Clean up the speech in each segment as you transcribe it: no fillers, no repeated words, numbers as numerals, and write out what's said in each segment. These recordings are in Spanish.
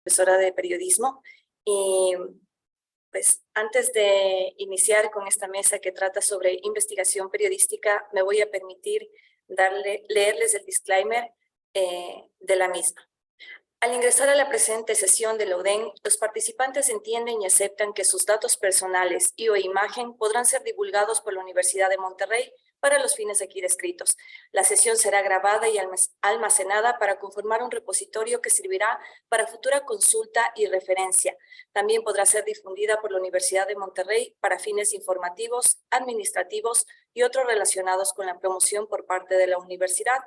profesora de periodismo. Y pues antes de iniciar con esta mesa que trata sobre investigación periodística, me voy a permitir leerles el disclaimer de la misma. Al ingresar a la presente sesión de la UDEN, los participantes entienden y aceptan que sus datos personales y o imagen podrán ser divulgados por la Universidad de Monterrey para los fines aquí descritos. La sesión será grabada y almacenada para conformar un repositorio que servirá para futura consulta y referencia. También podrá ser difundida por la Universidad de Monterrey para fines informativos, administrativos y otros relacionados con la promoción por parte de la universidad.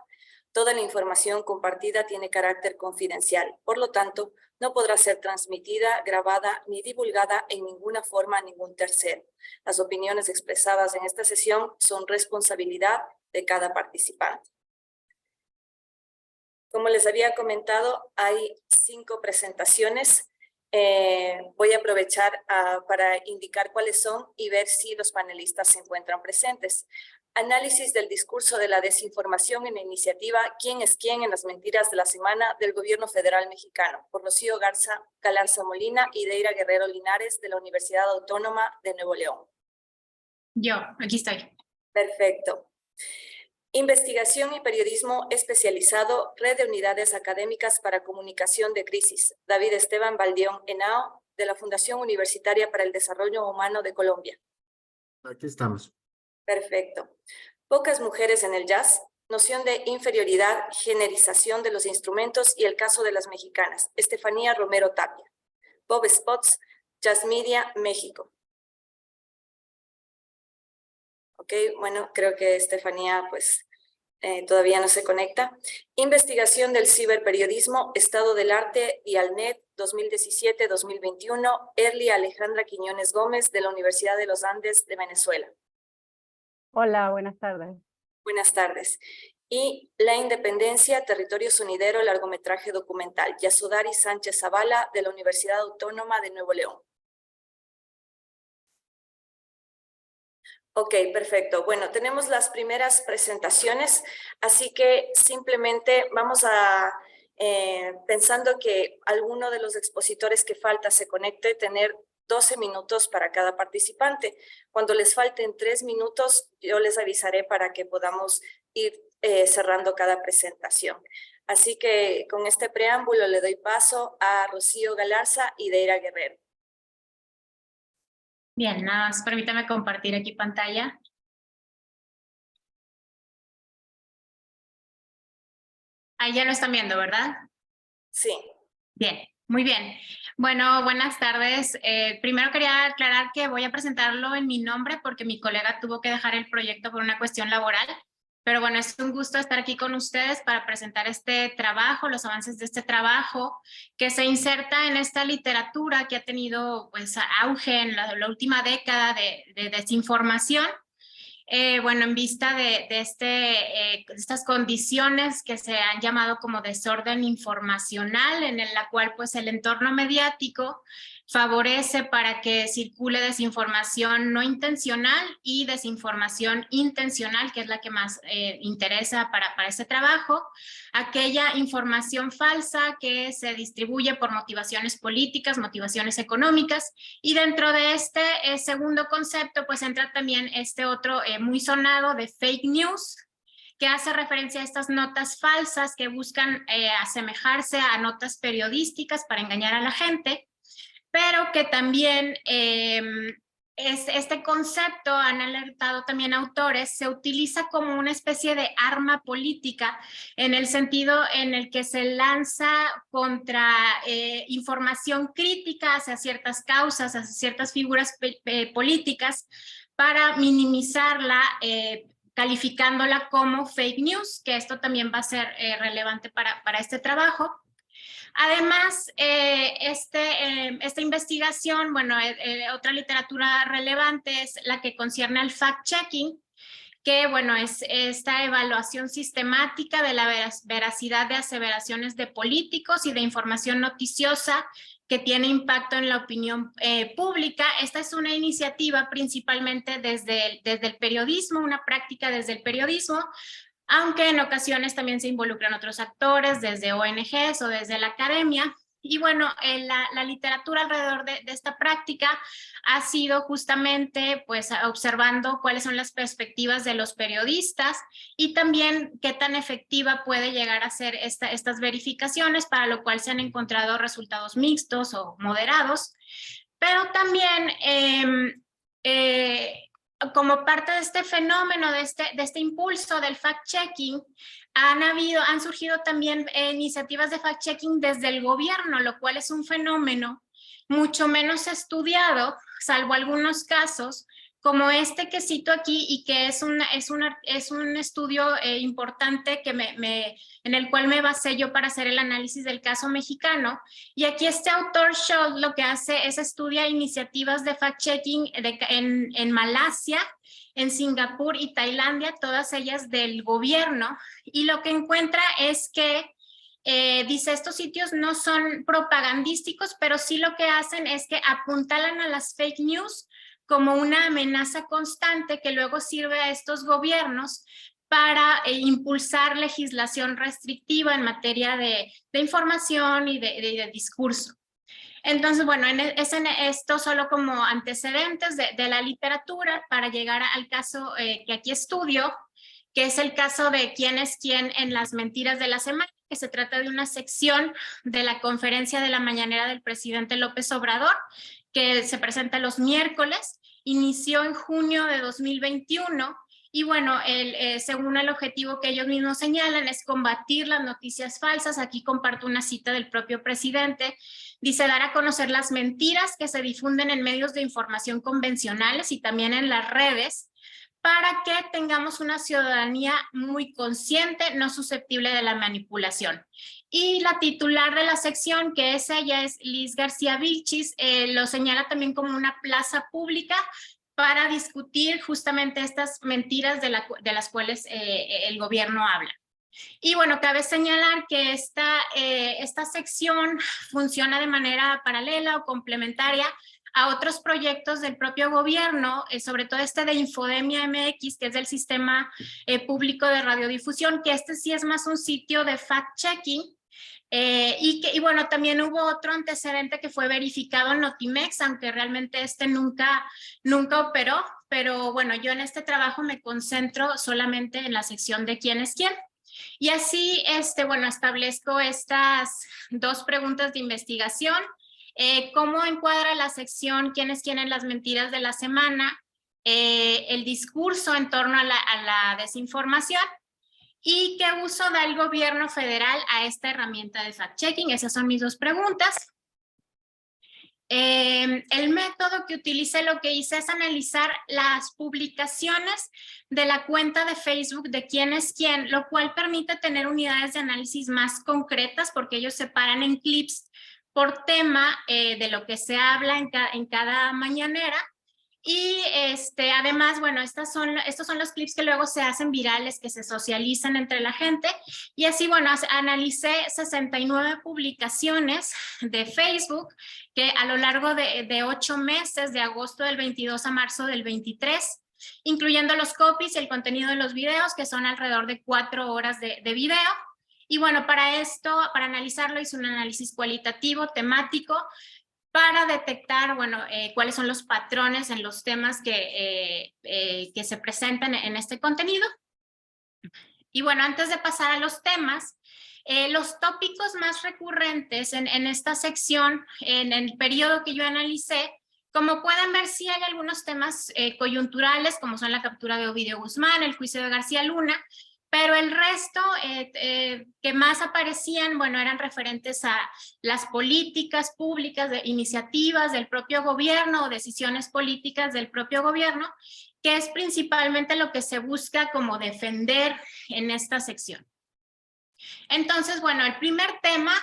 Toda la información compartida tiene carácter confidencial, por lo tanto, no podrá ser transmitida, grabada ni divulgada en ninguna forma a ningún tercero. Las opiniones expresadas en esta sesión son responsabilidad de cada participante. Como les había comentado, hay 5 presentaciones. Voy a aprovechar para indicar cuáles son y ver si los panelistas se encuentran presentes. Análisis del discurso de la desinformación en la iniciativa ¿Quién es quién en las mentiras de la semana del Gobierno Federal Mexicano? Por Rocío Galarza Molina y Deira Guerrero Linares de la Universidad Autónoma de Nuevo León. Yo, aquí estoy. Perfecto. Investigación y periodismo especializado, Red de Unidades Académicas para Comunicación de Crisis. David Esteban Baldión Henao, de la Fundación Universitaria para el Desarrollo Humano de Colombia. Aquí estamos. Perfecto. Pocas mujeres en el jazz, noción de inferioridad, generización de los instrumentos y el caso de las mexicanas. Estefanía Romero Tapia. Bob Spots, Jazz Media, México. Ok, bueno, creo que Estefanía pues todavía no se conecta. Investigación del ciberperiodismo, Estado del Arte y Alnet 2017-2021, Erly Alejandra Quiñones Gómez de la Universidad de los Andes de Venezuela. Hola, buenas tardes. Buenas tardes. Y La Independencia, Territorio Sonidero, largometraje documental, Yasudari Sánchez Zavala de la Universidad Autónoma de Nuevo León. Ok, perfecto. Bueno, tenemos las primeras presentaciones, así que simplemente vamos a, pensando que alguno de los expositores que falta se conecte, tener 12 minutos para cada participante. Cuando les falten 3 minutos, yo les avisaré para que podamos ir cerrando cada presentación. Así que con este preámbulo le doy paso a Rocío Galarza y Deira Guerrero. Bien, nada más permítame compartir aquí pantalla. Ahí ya lo están viendo, ¿verdad? Sí. Bien, muy bien. Bueno, buenas tardes. Primero quería aclarar que voy a presentarlo en mi nombre porque mi colega tuvo que dejar el proyecto por una cuestión laboral. Pero bueno, es un gusto estar aquí con ustedes para presentar este trabajo, los avances de este trabajo, que se inserta en esta literatura que ha tenido pues auge en la última década de desinformación. Bueno, en vista de estas condiciones que se han llamado como desorden informacional, en la cual pues el entorno mediático favorece para que circule desinformación no intencional y desinformación intencional, que es la que más interesa para este trabajo, aquella información falsa que se distribuye por motivaciones políticas, motivaciones económicas, y dentro de este segundo concepto pues entra también este otro muy sonado de fake news, que hace referencia a estas notas falsas que buscan asemejarse a notas periodísticas para engañar a la gente, pero que también este concepto, han alertado también autores, se utiliza como una especie de arma política en el sentido en el que se lanza contra información crítica hacia ciertas causas, hacia ciertas figuras políticas para minimizarla, calificándola como fake news, que esto también va a ser relevante para este trabajo. Además, esta investigación, bueno, otra literatura relevante es la que concierne al fact-checking, que, bueno, es esta evaluación sistemática de la veracidad de aseveraciones de políticos y de información noticiosa que tiene impacto en la opinión pública. Esta es una iniciativa principalmente desde el periodismo, una práctica desde el periodismo, aunque en ocasiones también se involucran otros actores, desde ONGs o desde la academia, Y bueno, la literatura alrededor de esta práctica ha sido justamente pues observando cuáles son las perspectivas de los periodistas y también qué tan efectiva puede llegar a ser estas verificaciones, para lo cual se han encontrado resultados mixtos o moderados. Pero también como parte de este fenómeno, de este impulso del fact-checking, han surgido también iniciativas de fact-checking desde el gobierno, lo cual es un fenómeno mucho menos estudiado, salvo algunos casos, como este que cito aquí y que es un estudio importante que en el cual me basé yo para hacer el análisis del caso mexicano. Y aquí este autor, Scholz, lo que hace es estudiar iniciativas de fact-checking en Malasia, en Singapur y Tailandia, todas ellas del gobierno, y lo que encuentra es que dice, estos sitios no son propagandísticos, pero sí lo que hacen es que apuntalan a las fake news como una amenaza constante que luego sirve a estos gobiernos para impulsar legislación restrictiva en materia de información y de discurso. Entonces, bueno, es en esto solo como antecedentes de la literatura para llegar al caso que aquí estudio, que es el caso de quién es quién en las mentiras de la semana, que se trata de una sección de la conferencia de la mañanera del presidente López Obrador, que se presenta los miércoles, inició en junio de 2021, y bueno, según el objetivo que ellos mismos señalan es combatir las noticias falsas. Aquí comparto una cita del propio presidente. Dice, dar a conocer las mentiras que se difunden en medios de información convencionales y también en las redes, para que tengamos una ciudadanía muy consciente, no susceptible de la manipulación. Y la titular de la sección, que ella es Liz García Vilchis, lo señala también como una plaza pública para discutir justamente estas mentiras de las cuales el gobierno habla. Y bueno, cabe señalar que esta sección funciona de manera paralela o complementaria a otros proyectos del propio gobierno, sobre todo de Infodemia MX, que es del sistema público de radiodifusión, que sí es más un sitio de fact-checking. Y bueno, también hubo otro antecedente que fue verificado en Notimex, aunque realmente nunca operó, pero bueno, yo en este trabajo me concentro solamente en la sección de quién es quién. Y así, bueno, establezco estas dos preguntas de investigación. ¿Cómo encuadra la sección quién es quién en las mentiras de la semana? El discurso en torno a la desinformación. ¿Y qué uso da el gobierno federal a esta herramienta de fact-checking? Esas son mis dos preguntas. El método que utilicé, lo que hice es analizar las publicaciones de la cuenta de Facebook de quién es quién, lo cual permite tener unidades de análisis más concretas porque ellos separan en clips por tema de lo que se habla en cada mañanera. Y además, bueno, estos son los clips que luego se hacen virales, que se socializan entre la gente. Y así, bueno, analicé 69 publicaciones de Facebook que a lo largo de 8 meses, de agosto del 22 a marzo del 23, incluyendo los copies y el contenido de los videos, que son alrededor de 4 horas de video. Y bueno, para analizarlo, hice un análisis cualitativo, temático, para detectar, bueno, cuáles son los patrones en los temas que se presentan en este contenido. Y bueno, antes de pasar a los temas, los tópicos más recurrentes en esta sección, en el periodo que yo analicé, como pueden ver, sí hay algunos temas coyunturales, como son la captura de Ovidio Guzmán, el juicio de García Luna, pero el resto que más aparecían, bueno, eran referentes a las políticas públicas, de iniciativas del propio gobierno o decisiones políticas del propio gobierno, que es principalmente lo que se busca como defender en esta sección. Entonces, bueno, el primer tema,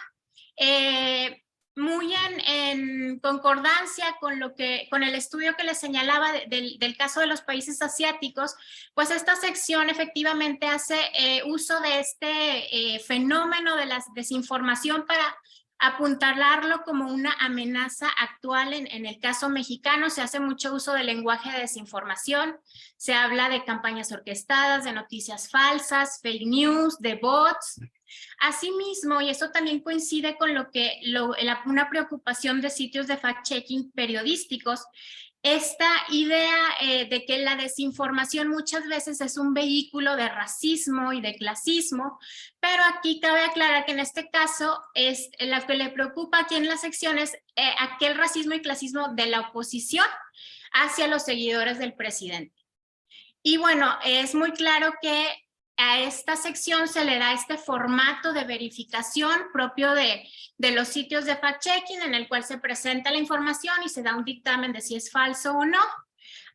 muy en concordancia con el estudio que les señalaba del caso de los países asiáticos, pues esta sección efectivamente hace uso de este fenómeno de la desinformación para apuntalarlo como una amenaza actual. En el caso mexicano se hace mucho uso del lenguaje de desinformación, se habla de campañas orquestadas, de noticias falsas, fake news, de bots, Asimismo, y esto también coincide con una preocupación de sitios de fact-checking periodísticos, esta idea de que la desinformación muchas veces es un vehículo de racismo y de clasismo, pero aquí cabe aclarar que en este caso es lo que le preocupa aquí en la sección es aquel racismo y clasismo de la oposición hacia los seguidores del presidente. Y bueno, es muy claro que a esta sección se le da este formato de verificación propio de los sitios de fact-checking en el cual se presenta la información y se da un dictamen de si es falso o no,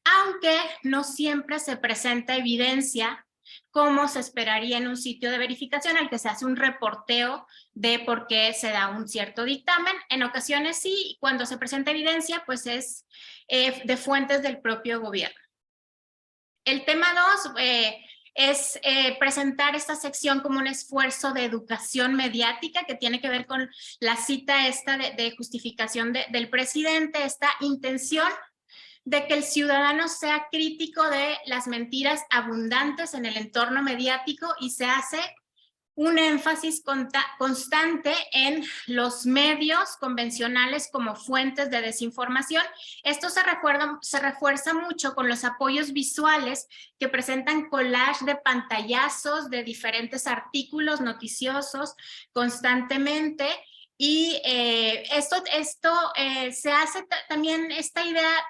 aunque no siempre se presenta evidencia como se esperaría en un sitio de verificación al que se hace un reporteo de por qué se da un cierto dictamen. En ocasiones sí, cuando se presenta evidencia, pues es de fuentes del propio gobierno. El tema 2 es presentar esta sección como un esfuerzo de educación mediática que tiene que ver con la cita esta de justificación del presidente, esta intención de que el ciudadano sea crítico de las mentiras abundantes en el entorno mediático y se hace un énfasis constante en los medios convencionales como fuentes de desinformación. Esto se refuerza mucho con los apoyos visuales que presentan collage de pantallazos de diferentes artículos noticiosos constantemente. Y esto se hace también esta idea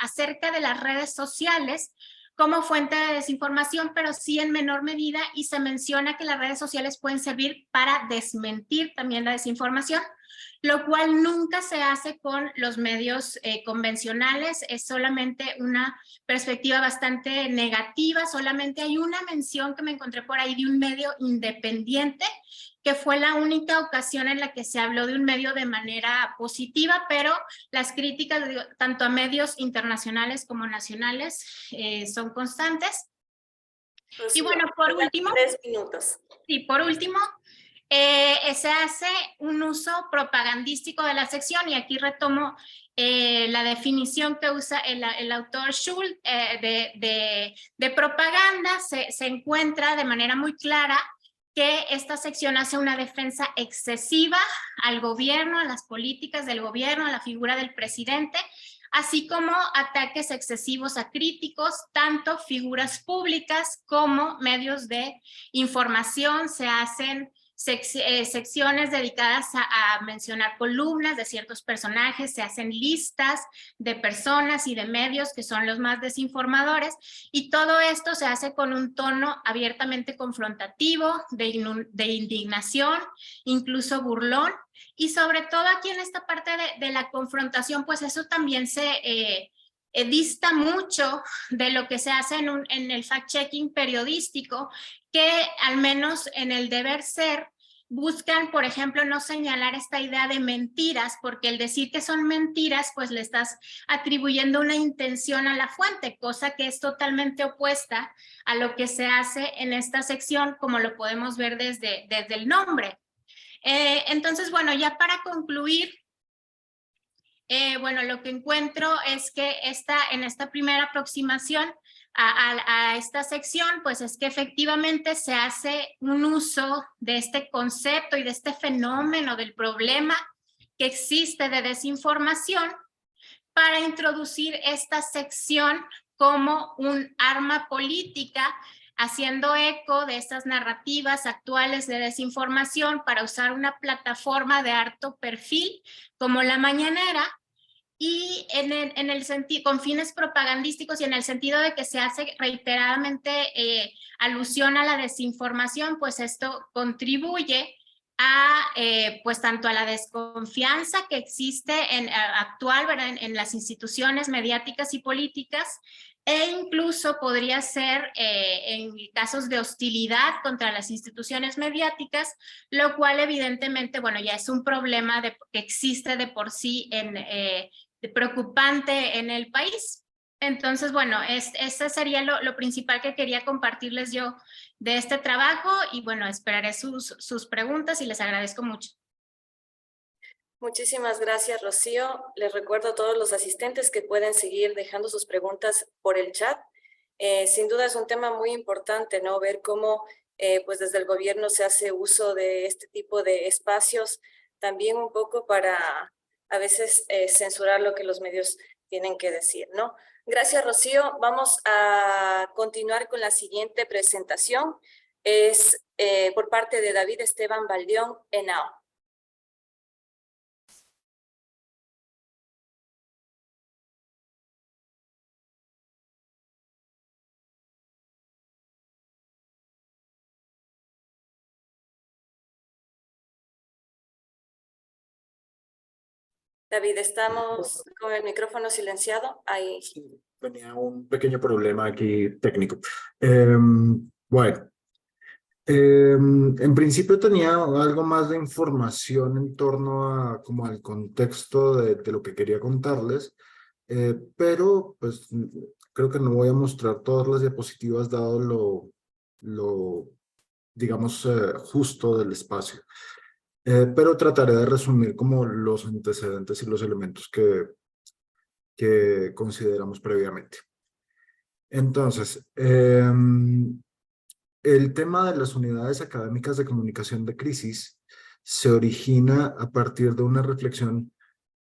acerca de las redes sociales como fuente de desinformación, pero sí en menor medida, y se menciona que las redes sociales pueden servir para desmentir también la desinformación, lo cual nunca se hace con los medios convencionales, es solamente una perspectiva bastante negativa. Solamente hay una mención que me encontré por ahí de un medio independiente, que fue la única ocasión en la que se habló de un medio de manera positiva, pero las críticas tanto a medios internacionales como nacionales son constantes. Pues y bueno, por último, 3 minutos. Sí, por último, se hace un uso propagandístico de la sección, y aquí retomo la definición que usa el autor Schultz de propaganda. Se encuentra de manera muy clara que esta sección hace una defensa excesiva al gobierno, a las políticas del gobierno, a la figura del presidente, así como ataques excesivos a críticos, tanto figuras públicas como medios de información. Se hacen secciones dedicadas a mencionar columnas de ciertos personajes, se hacen listas de personas y de medios que son los más desinformadores, y todo esto se hace con un tono abiertamente confrontativo, de indignación, incluso burlón, y sobre todo aquí en esta parte de la confrontación, pues eso también se dista mucho de lo que se hace en el fact-checking periodístico, que al menos en el deber ser buscan, por ejemplo, no señalar esta idea de mentiras, porque el decir que son mentiras, pues le estás atribuyendo una intención a la fuente, cosa que es totalmente opuesta a lo que se hace en esta sección, como lo podemos ver desde el nombre. Entonces, bueno, ya para concluir, bueno, lo que encuentro es que en esta primera aproximación a esta sección, pues es que efectivamente se hace un uso de este concepto y de este fenómeno del problema que existe de desinformación para introducir esta sección como un arma política, haciendo eco de estas narrativas actuales de desinformación para usar una plataforma de alto perfil como La Mañanera, y en el sentido, con fines propagandísticos, y en el sentido de que se hace reiteradamente alusión a la desinformación, pues esto contribuye a, pues tanto a la desconfianza que existe actual, ¿verdad? En las instituciones mediáticas y políticas, e incluso podría ser en casos de hostilidad contra las instituciones mediáticas, lo cual evidentemente, bueno, ya es un problema que existe de por sí preocupante en el país. Entonces, bueno, ese sería lo principal que quería compartirles yo de este trabajo, y bueno, esperaré sus preguntas y les agradezco mucho. Muchísimas gracias, Rocío. Les recuerdo a todos los asistentes que pueden seguir dejando sus preguntas por el chat. Sin duda es un tema muy importante, ¿no? Ver cómo pues desde el gobierno se hace uso de este tipo de espacios, también un poco para a veces censurar lo que los medios tienen que decir, ¿no? Gracias, Rocío. Vamos a continuar con la siguiente presentación. Es por parte de David Esteban Baldión, ENAO. David, estamos con el micrófono silenciado. Ahí. Sí, tenía un pequeño problema aquí técnico. Bueno, en principio tenía algo más de información en torno a como al contexto de lo que quería contarles, pero pues creo que no voy a mostrar todas las diapositivas dado lo digamos, justo del espacio. Pero trataré de resumir como los antecedentes y los elementos que consideramos previamente. Entonces, el tema de las unidades académicas de comunicación de crisis se origina a partir de una reflexión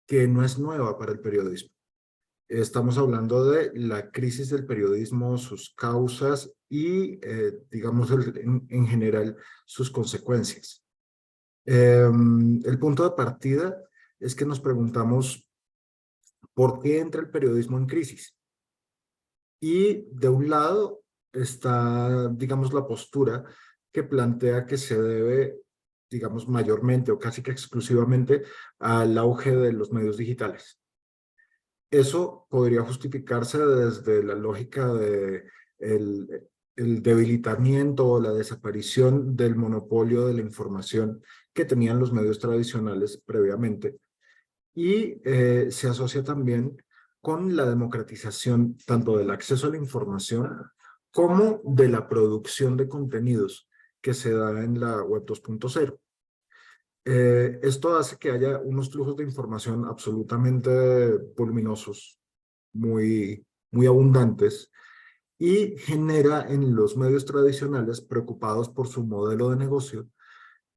que no es nueva para el periodismo. Estamos hablando de la crisis del periodismo, sus causas y, digamos, en general, sus consecuencias. El punto de partida es que nos preguntamos por qué entra el periodismo en crisis. Y de un lado está, digamos, la postura que plantea que se debe, digamos, mayormente o casi que exclusivamente al auge de los medios digitales. Eso podría justificarse desde la lógica de el debilitamiento o la desaparición del monopolio de la información que tenían los medios tradicionales previamente. Y se asocia también con la democratización tanto del acceso a la información como de la producción de contenidos que se da en la web 2.0. Esto hace que haya unos flujos de información absolutamente voluminosos, muy abundantes, y genera en los medios tradicionales, preocupados por su modelo de negocio,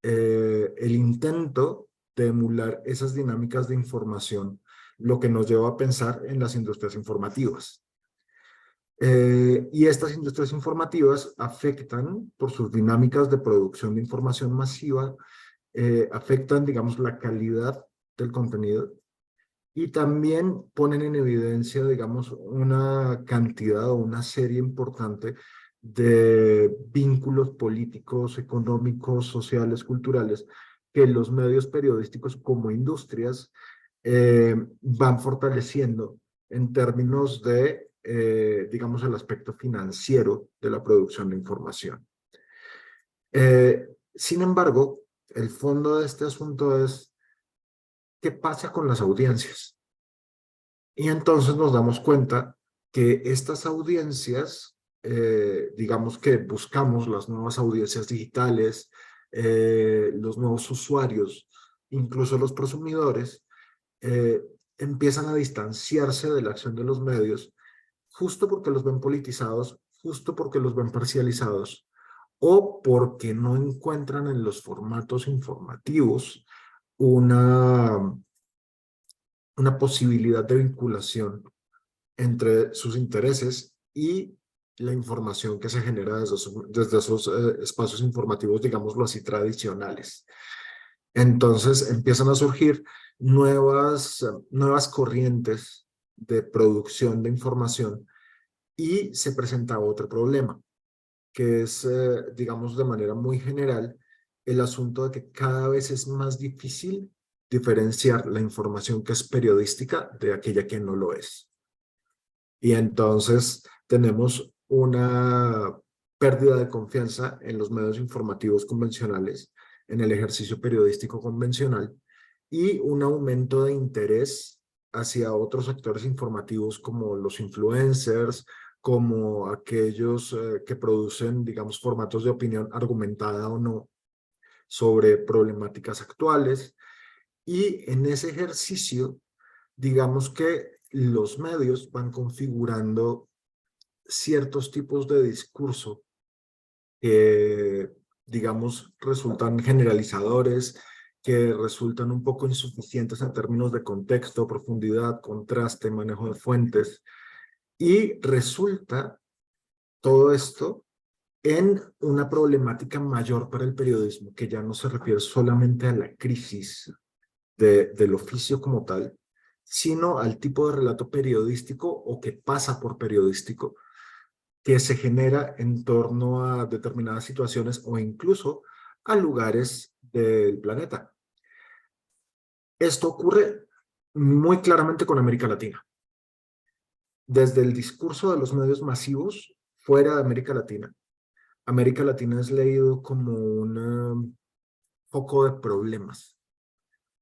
el intento de emular esas dinámicas de información, lo que nos lleva a pensar en las industrias informativas. Y estas industrias informativas afectan, por sus dinámicas de producción de información masiva, afectan, digamos, la calidad del contenido y también ponen en evidencia, digamos, una cantidad o una serie importante de vínculos políticos, económicos, sociales, culturales, que los medios periodísticos como industrias van fortaleciendo en términos de, digamos, el aspecto financiero de la producción de información. Sin embargo, el fondo de este asunto es ¿qué pasa con las audiencias? Y entonces nos damos cuenta que estas audiencias, digamos que buscamos las nuevas audiencias digitales, los nuevos usuarios, incluso los prosumidores, empiezan a distanciarse de la acción de los medios, justo porque los ven politizados, justo porque los ven parcializados, o porque no encuentran en los formatos informativos una posibilidad de vinculación entre sus intereses y la información que se genera desde esos espacios informativos, digámoslo así, tradicionales. Entonces empiezan a surgir nuevas corrientes de producción de información y se presenta otro problema, que es, digamos, de manera muy general, el asunto de que cada vez es más difícil diferenciar la información que es periodística de aquella que no lo es. Y entonces tenemos una pérdida de confianza en los medios informativos convencionales, en el ejercicio periodístico convencional, y un aumento de interés hacia otros sectores informativos como los influencers, como aquellos que producen, digamos, formatos de opinión argumentada o no sobre problemáticas actuales. Y en ese ejercicio, digamos que los medios van configurando ciertos tipos de discurso que, digamos, resultan generalizadores, que resultan un poco insuficientes en términos de contexto, profundidad, contraste, manejo de fuentes, y resulta todo esto en una problemática mayor para el periodismo, que ya no se refiere solamente a la crisis del oficio como tal, sino al tipo de relato periodístico o que pasa por periodístico, que se genera en torno a determinadas situaciones o incluso a lugares del planeta. Esto ocurre muy claramente con América Latina. Desde el discurso de los medios masivos fuera de América Latina es leído como un foco de problemas,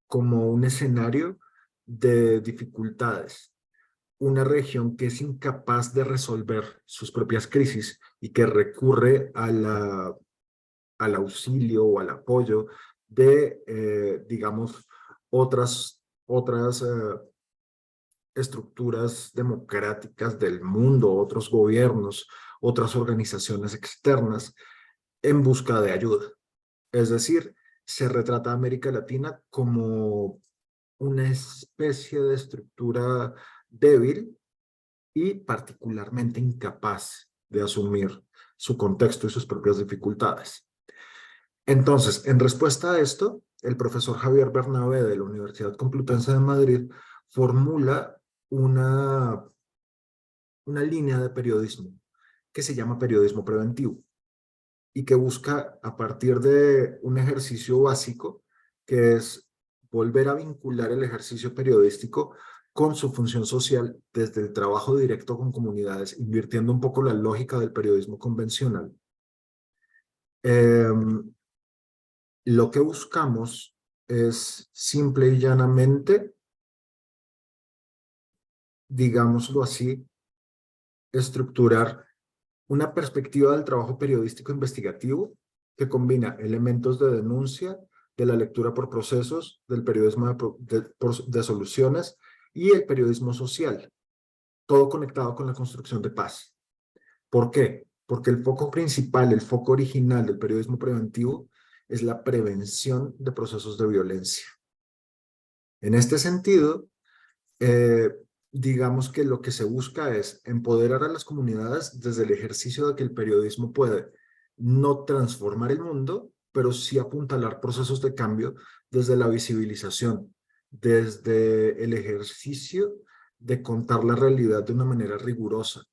como un escenario de dificultades, una región que es incapaz de resolver sus propias crisis y que recurre al auxilio o al apoyo de, digamos, otras estructuras democráticas del mundo, otros gobiernos, otras organizaciones externas en busca de ayuda. Es decir, se retrata a América Latina como una especie de estructura débil y particularmente incapaz de asumir su contexto y sus propias dificultades. Entonces, en respuesta a esto, el profesor Javier Bernabé de la Universidad Complutense de Madrid formula una línea de periodismo que se llama periodismo preventivo y que busca, a partir de un ejercicio básico, que es volver a vincular el ejercicio periodístico con su función social desde el trabajo directo con comunidades, invirtiendo un poco la lógica del periodismo convencional. Lo que buscamos es simple y llanamente, digámoslo así, estructurar una perspectiva del trabajo periodístico investigativo que combina elementos de denuncia, de la lectura por procesos, del periodismo de soluciones y el periodismo social, todo conectado con la construcción de paz. ¿Por qué? Porque el foco principal, el foco original del periodismo preventivo es la prevención de procesos de violencia. En este sentido, digamos que lo que se busca es empoderar a las comunidades desde el ejercicio de que el periodismo puede no transformar el mundo, pero sí apuntalar procesos de cambio desde la visibilización, desde el ejercicio de contar la realidad de una manera rigurosa,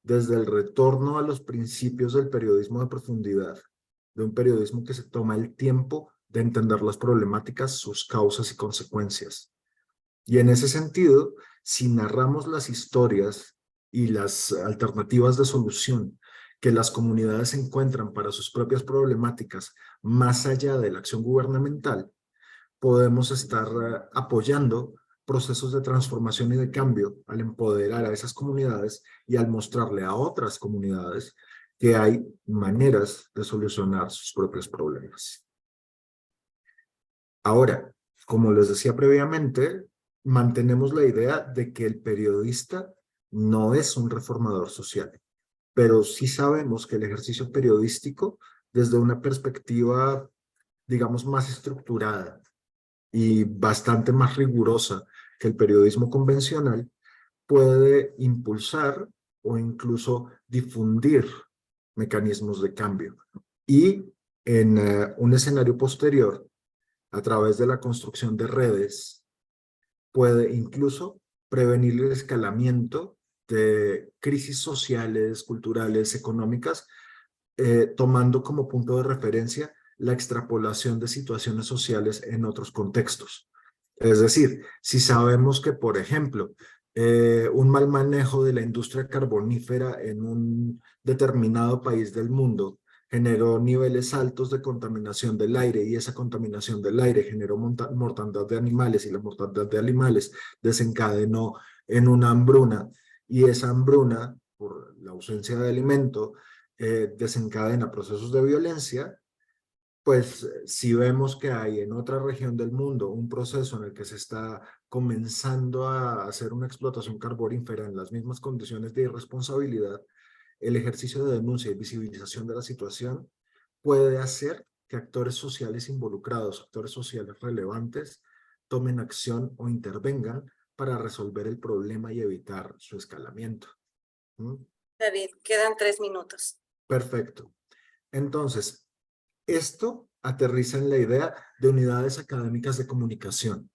desde el retorno a los principios del periodismo de profundidad, de un periodismo que se toma el tiempo de entender las problemáticas, sus causas y consecuencias. Y en ese sentido, si narramos las historias y las alternativas de solución que las comunidades encuentran para sus propias problemáticas más allá de la acción gubernamental, podemos estar apoyando procesos de transformación y de cambio al empoderar a esas comunidades y al mostrarle a otras comunidades que hay maneras de solucionar sus propios problemas. Ahora, como les decía previamente, mantenemos la idea de que el periodista no es un reformador social, pero sí sabemos que el ejercicio periodístico, desde una perspectiva, digamos, más estructurada y bastante más rigurosa que el periodismo convencional, puede impulsar o incluso difundir mecanismos de cambio. Y en un escenario posterior, a través de la construcción de redes, puede incluso prevenir el escalamiento de crisis sociales, culturales, económicas, tomando como punto de referencia la extrapolación de situaciones sociales en otros contextos. Es decir, si sabemos que, por ejemplo, un mal manejo de la industria carbonífera en un determinado país del mundo generó niveles altos de contaminación del aire y esa contaminación del aire generó mortandad de animales y la mortandad de animales desencadenó en una hambruna y esa hambruna, por la ausencia de alimento, desencadena procesos de violencia. Pues si vemos que hay en otra región del mundo un proceso en el que se está comenzando a hacer una explotación carbonífera en las mismas condiciones de irresponsabilidad, el ejercicio de denuncia y visibilización de la situación puede hacer que actores sociales involucrados, actores sociales relevantes, tomen acción o intervengan para resolver el problema y evitar su escalamiento. ¿Mm? David, quedan 3 minutos. Perfecto. Entonces, esto aterriza en la idea de unidades académicas de comunicación.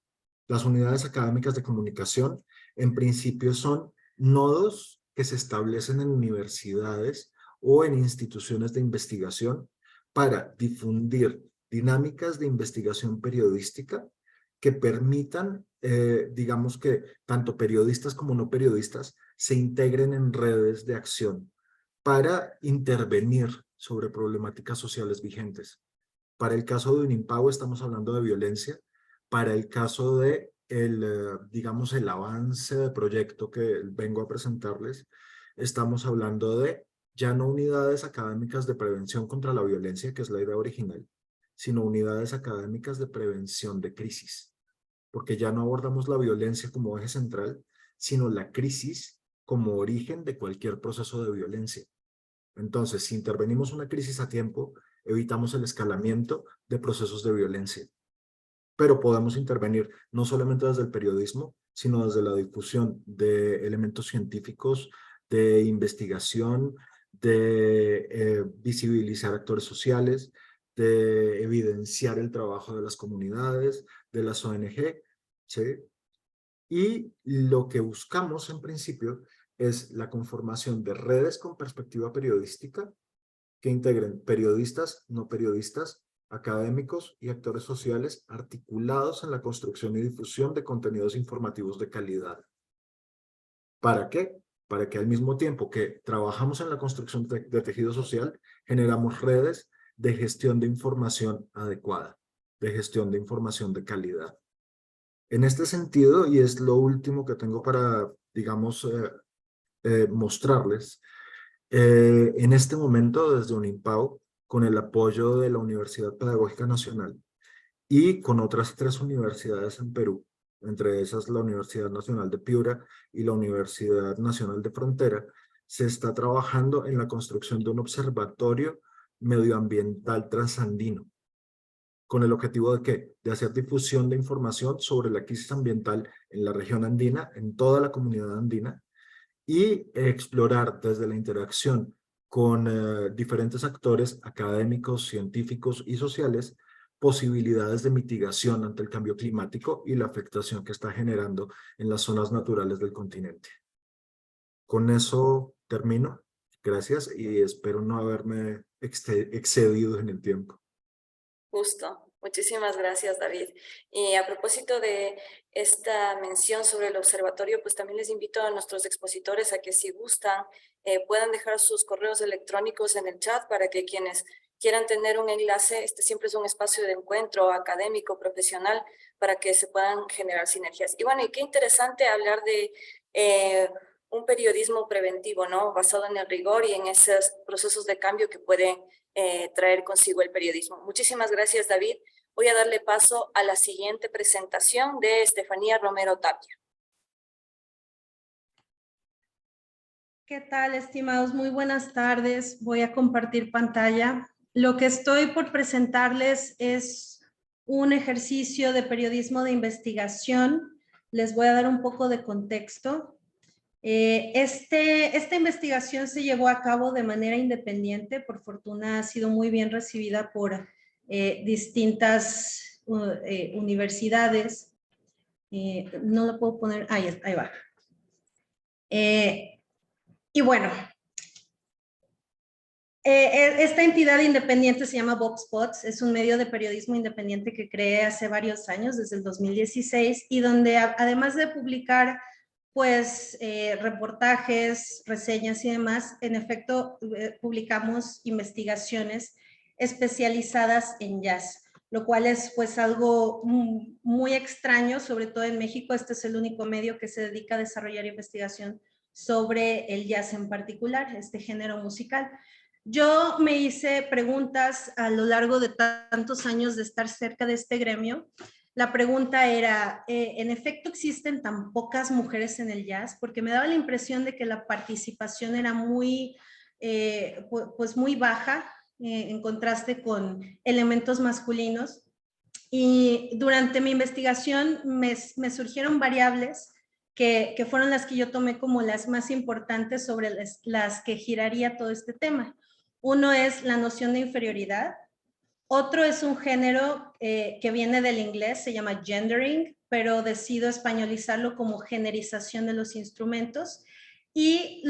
Las unidades académicas de comunicación, en principio, son nodos que se establecen en universidades o en instituciones de investigación para difundir dinámicas de investigación periodística que permitan, digamos que tanto periodistas como no periodistas se integren en redes de acción para intervenir sobre problemáticas sociales vigentes. Para el caso de Unimpau estamos hablando de violencia. Para el caso de digamos, el avance de proyecto que vengo a presentarles, estamos hablando de ya no unidades académicas de prevención contra la violencia, que es la idea original, sino unidades académicas de prevención de crisis, porque ya no abordamos la violencia como eje central, sino la crisis como origen de cualquier proceso de violencia. Entonces, si intervenimos una crisis a tiempo, evitamos el escalamiento de procesos de violencia. Pero podemos intervenir no solamente desde el periodismo, sino desde la difusión de elementos científicos, de investigación, de visibilizar actores sociales, de evidenciar el trabajo de las comunidades, de las ONG, ¿sí? Y lo que buscamos en principio es la conformación de redes con perspectiva periodística que integren periodistas, no periodistas, académicos y actores sociales articulados en la construcción y difusión de contenidos informativos de calidad. ¿Para qué? Para que al mismo tiempo que trabajamos en la construcción de tejido social, generamos redes de gestión de información adecuada, de gestión de información de calidad. En este sentido, y es lo último que tengo para, digamos, mostrarles, en este momento desde Unimpau, con el apoyo de la Universidad Pedagógica Nacional y con otras 3 universidades en Perú, entre esas la Universidad Nacional de Piura y la Universidad Nacional de Frontera, se está trabajando en la construcción de un observatorio medioambiental transandino, con el objetivo de ¿qué? De hacer difusión de información sobre la crisis ambiental en la región andina, en toda la comunidad andina, y explorar desde la interacción con diferentes actores académicos, científicos y sociales posibilidades de mitigación ante el cambio climático y la afectación que está generando en las zonas naturales del continente. Con eso termino. Gracias y espero no haberme excedido en el tiempo. Justo. Muchísimas gracias, David. Y a propósito de esta mención sobre el observatorio, pues también les invito a nuestros expositores a que si gustan puedan dejar sus correos electrónicos en el chat para que quienes quieran tener un enlace, este siempre es un espacio de encuentro académico, profesional, para que se puedan generar sinergias. Y bueno, y qué interesante hablar de un periodismo preventivo, ¿no? Basado en el rigor y en esos procesos de cambio que pueden traer consigo el periodismo. Muchísimas gracias, David. Voy a darle paso a la siguiente presentación de Estefanía Romero Tapia. ¿Qué tal, estimados? Muy buenas tardes. Voy a compartir pantalla. Lo que estoy por presentarles es un ejercicio de periodismo de investigación. Les voy a dar un poco de contexto. Esta investigación se llevó a cabo de manera independiente. Por fortuna ha sido muy bien recibida por distintas universidades. No lo puedo poner, ahí va. Y bueno, esta entidad independiente se llama VoxPods, es un medio de periodismo independiente que creé hace varios años, desde el 2016, y donde además de publicar pues reportajes, reseñas y demás, en efecto publicamos investigaciones especializadas en jazz, lo cual es pues algo muy extraño, sobre todo en México. Este es el único medio que se dedica a desarrollar investigación sobre el jazz en particular, este género musical. Yo me hice preguntas a lo largo de tantos años de estar cerca de este gremio. La pregunta era, ¿en efecto existen tan pocas mujeres en el jazz? Porque me daba la impresión de que la participación era muy, pues muy baja, en contraste con elementos masculinos. Y durante mi investigación me surgieron variables que fueron las que yo tomé como las más importantes sobre las que giraría todo este tema. Uno es la noción de inferioridad. Otro es un género que viene del inglés, se llama gendering, pero decido españolizarlo como generización de los instrumentos. Y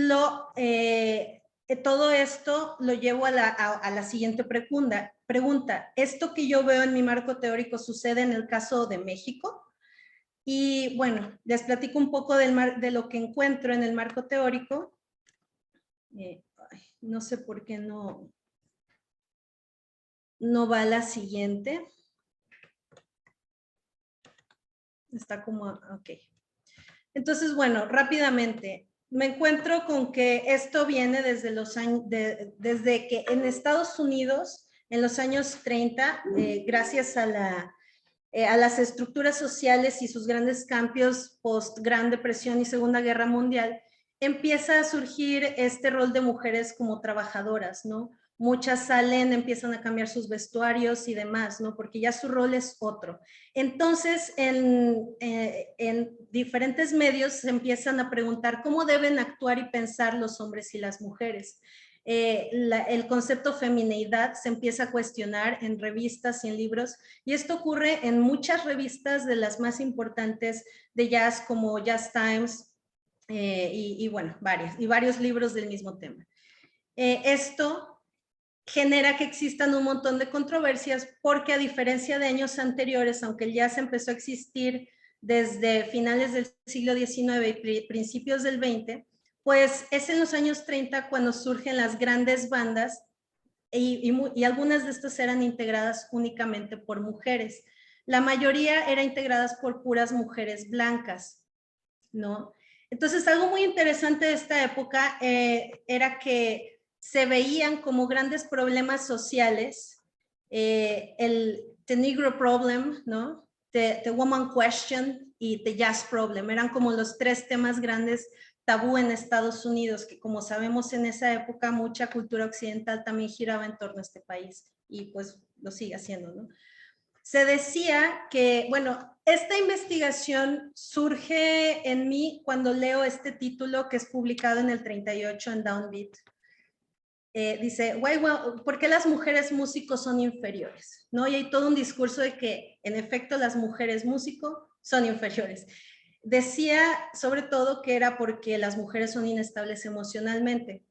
todo esto lo llevo a la siguiente pregunta. ¿Esto que yo veo en mi marco teórico sucede en el caso de México? Y bueno, les platico un poco de lo que encuentro en el marco teórico. No sé por qué no va la siguiente. Está como, ok. Entonces, bueno, rápidamente. Me encuentro con que esto viene desde los años, desde que en Estados Unidos, en los años 30, gracias a las estructuras sociales y sus grandes cambios post Gran Depresión y Segunda Guerra Mundial, empieza a surgir este rol de mujeres como trabajadoras, ¿no? Muchas salen, empiezan a cambiar sus vestuarios y demás, ¿no? Porque ya su rol es otro. Entonces, en diferentes medios se empiezan a preguntar cómo deben actuar y pensar los hombres y las mujeres. El concepto femineidad se empieza a cuestionar en revistas y en libros, y esto ocurre en muchas revistas de las más importantes de jazz, como Jazz Times, y bueno, varios libros del mismo tema. Esto genera que existan un montón de controversias porque, a diferencia de años anteriores, aunque el jazz empezó a existir desde finales del siglo XIX y principios del XX, pues es en los años 30 cuando surgen las grandes bandas y algunas de estas eran integradas únicamente por mujeres. La mayoría eran integradas por puras mujeres blancas, ¿no? Entonces, algo muy interesante de esta época era que se veían como grandes problemas sociales, the Negro Problem, ¿no? The Woman Question y The Jazz Problem. Eran como los tres temas grandes tabú en Estados Unidos, que, como sabemos, en esa época mucha cultura occidental también giraba en torno a este país, y pues lo sigue haciendo, ¿no? Se decía que, bueno, esta investigación surge en mí cuando leo este título que es publicado en el 38 en Downbeat. Dice, ¿por qué las mujeres músicos son inferiores? ¿No? Y hay todo un discurso de que, en efecto, las mujeres músicos son inferiores. Decía, sobre todo, que era porque las mujeres son inestables emocionalmente.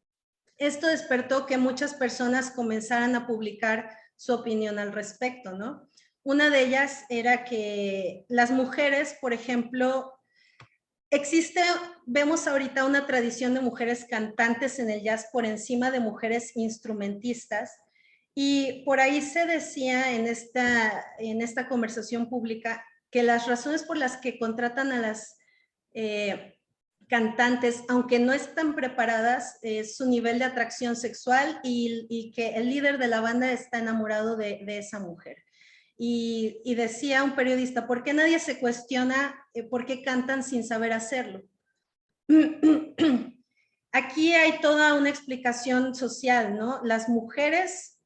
Esto despertó que muchas personas comenzaran a publicar su opinión al respecto, ¿no? Una de ellas era que las mujeres, por ejemplo, vemos ahorita una tradición de mujeres cantantes en el jazz por encima de mujeres instrumentistas, y por ahí se decía en esta conversación pública que las razones por las que contratan a las cantantes, aunque no están preparadas, es su nivel de atracción sexual y que el líder de la banda está enamorado de esa mujer. Y decía un periodista, ¿por qué nadie se cuestiona por qué cantan sin saber hacerlo? Aquí hay toda una explicación social, ¿no? Las mujeres,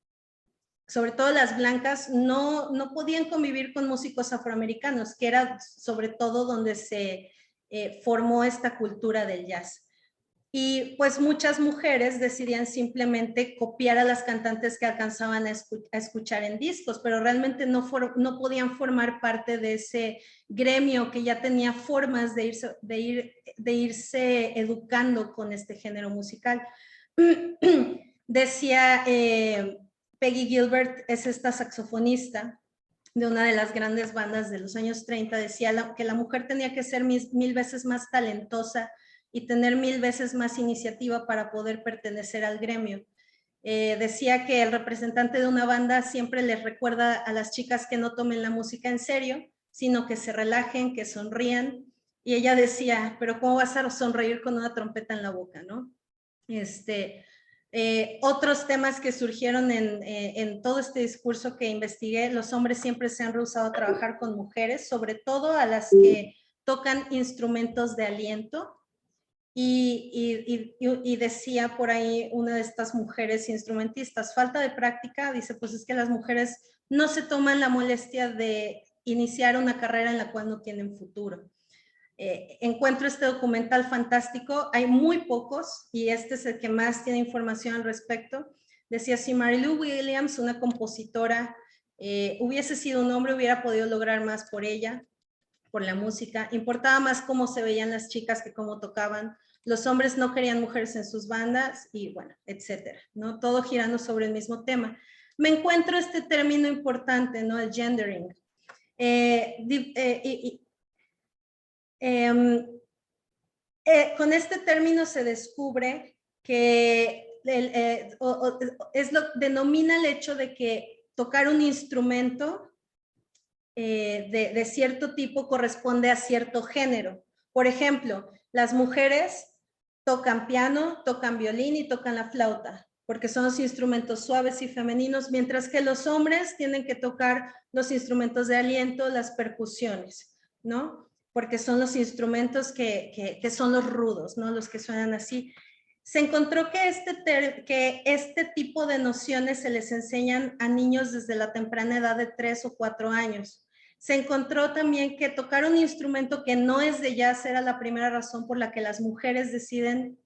sobre todo las blancas, no podían convivir con músicos afroamericanos, que era sobre todo donde se formó esta cultura del jazz. Y pues muchas mujeres decidían simplemente copiar a las cantantes que alcanzaban a escuchar en discos, pero realmente no podían formar parte de ese gremio que ya tenía formas de irse educando con este género musical. Decía Peggy Gilbert, es esta saxofonista de una de las grandes bandas de los años 30, decía que la mujer tenía que ser mil veces más talentosa y tener 1000 veces más iniciativa para poder pertenecer al gremio. Decía que el representante de una banda siempre les recuerda a las chicas que no tomen la música en serio, sino que se relajen, que sonrían. Y ella decía, pero ¿cómo vas a sonreír con una trompeta en la boca, no? Otros temas que surgieron en todo este discurso que investigué: los hombres siempre se han rehusado a trabajar con mujeres, sobre todo a las que tocan instrumentos de aliento. y decía por ahí una de estas mujeres instrumentistas, falta de práctica, dice, pues es que las mujeres no se toman la molestia de iniciar una carrera en la cual no tienen futuro. Encuentro este documental fantástico, hay muy pocos y este es el que más tiene información al respecto. Decía, si Marilu Williams, una compositora, hubiese sido un hombre, hubiera podido lograr más por ella, por la música. Importaba más cómo se veían las chicas que cómo tocaban. Los hombres no querían mujeres en sus bandas y bueno, etcétera, ¿no? Todo girando sobre el mismo tema. Me encuentro este término importante, ¿no? El gendering. Con este término se descubre que denomina el hecho de que tocar un instrumento de cierto tipo corresponde a cierto género. Por ejemplo, las mujeres tocan piano, tocan violín y tocan la flauta, porque son los instrumentos suaves y femeninos, mientras que los hombres tienen que tocar los instrumentos de aliento, las percusiones, ¿no? Porque son los instrumentos que son los rudos, ¿no? Los que suenan así. Se encontró que este tipo de nociones se les enseñan a niños desde la temprana edad de 3 o 4 años. Se encontró también que tocar un instrumento que no es de jazz era la primera razón por la que las mujeres deciden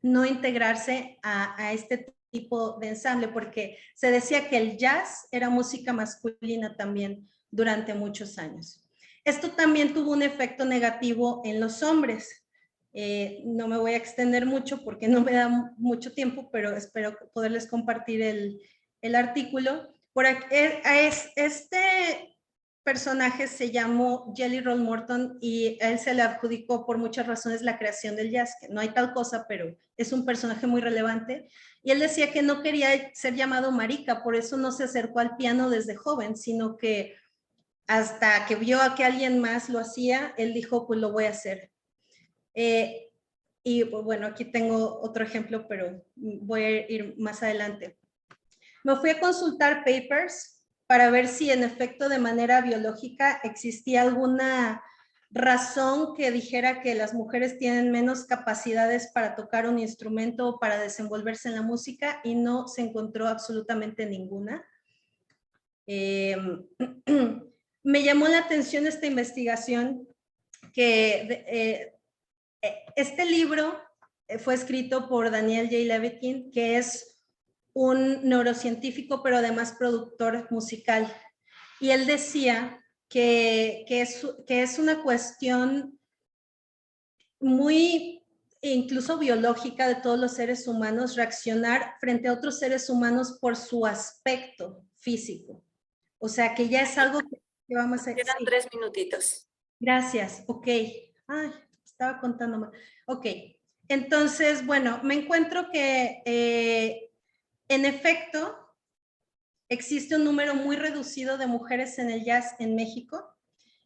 no integrarse a este tipo de ensamble, porque se decía que el jazz era música masculina también durante muchos años. Esto también tuvo un efecto negativo en los hombres. No me voy a extender mucho porque no me da mucho tiempo, pero espero poderles compartir el artículo. Por aquí, este personaje se llamó Jelly Roll Morton y a él se le adjudicó por muchas razones la creación del jazz, que no hay tal cosa, pero es un personaje muy relevante. Y él decía que no quería ser llamado marica, por eso no se acercó al piano desde joven, sino que hasta que vio a que alguien más lo hacía, él dijo, pues lo voy a hacer. Y bueno, aquí tengo otro ejemplo, pero voy a ir más adelante. Me fui a consultar papers para ver si en efecto de manera biológica existía alguna razón que dijera que las mujeres tienen menos capacidades para tocar un instrumento o para desenvolverse en la música y no se encontró absolutamente ninguna. Me llamó la atención esta investigación que este libro fue escrito por Daniel J. Levitin, que es un neurocientífico, pero además productor musical. Y él decía que es una cuestión muy incluso biológica de todos los seres humanos reaccionar frente a otros seres humanos por su aspecto físico. O sea, que ya es algo que vamos a... Quedan 3 minutitos. Gracias, ok. Ay, estaba contando mal. Ok, entonces, bueno, me encuentro que en efecto existe un número muy reducido de mujeres en el jazz en México.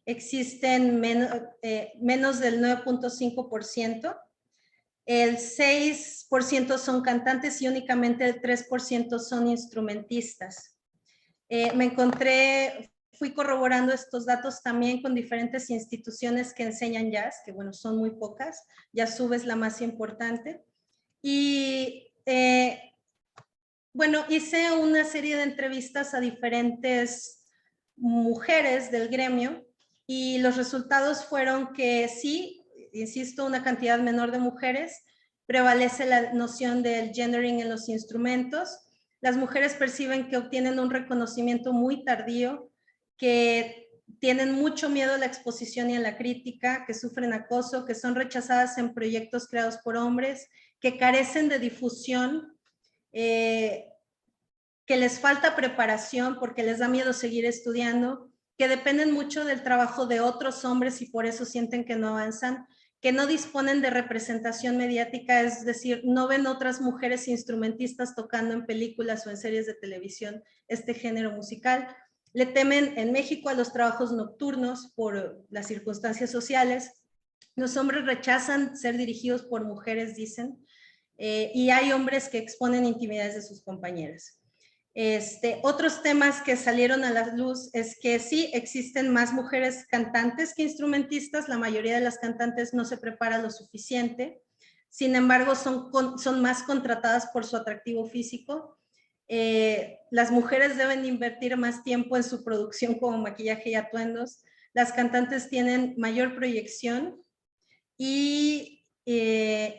Existen menos del 9.5%. El 6% son cantantes y únicamente el 3% son instrumentistas. Fui corroborando estos datos también con diferentes instituciones que enseñan jazz, que bueno, son muy pocas. Yassub es la más importante. Y bueno, hice una serie de entrevistas a diferentes mujeres del gremio y los resultados fueron que sí, insisto, una cantidad menor de mujeres, prevalece la noción del gendering en los instrumentos. Las mujeres perciben que obtienen un reconocimiento muy tardío, que tienen mucho miedo a la exposición y a la crítica, que sufren acoso, que son rechazadas en proyectos creados por hombres, que carecen de difusión, que les falta preparación porque les da miedo seguir estudiando, que dependen mucho del trabajo de otros hombres y por eso sienten que no avanzan, que no disponen de representación mediática, es decir, no ven otras mujeres instrumentistas tocando en películas o en series de televisión este género musical. Le temen en México a los trabajos nocturnos por las circunstancias sociales. Los hombres rechazan ser dirigidos por mujeres, dicen, y hay hombres que exponen intimidades de sus compañeras. Otros temas que salieron a la luz es que sí existen más mujeres cantantes que instrumentistas, la mayoría de las cantantes no se prepara lo suficiente, sin embargo son más contratadas por su atractivo físico. Las mujeres deben invertir más tiempo en su producción como maquillaje y atuendos. Las cantantes tienen mayor proyección y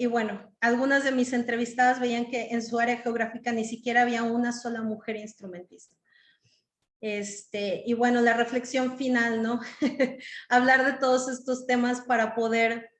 bueno, algunas de mis entrevistadas veían que en su área geográfica ni siquiera había una sola mujer instrumentista. Y bueno, la reflexión final, ¿no? Hablar de todos estos temas para poder,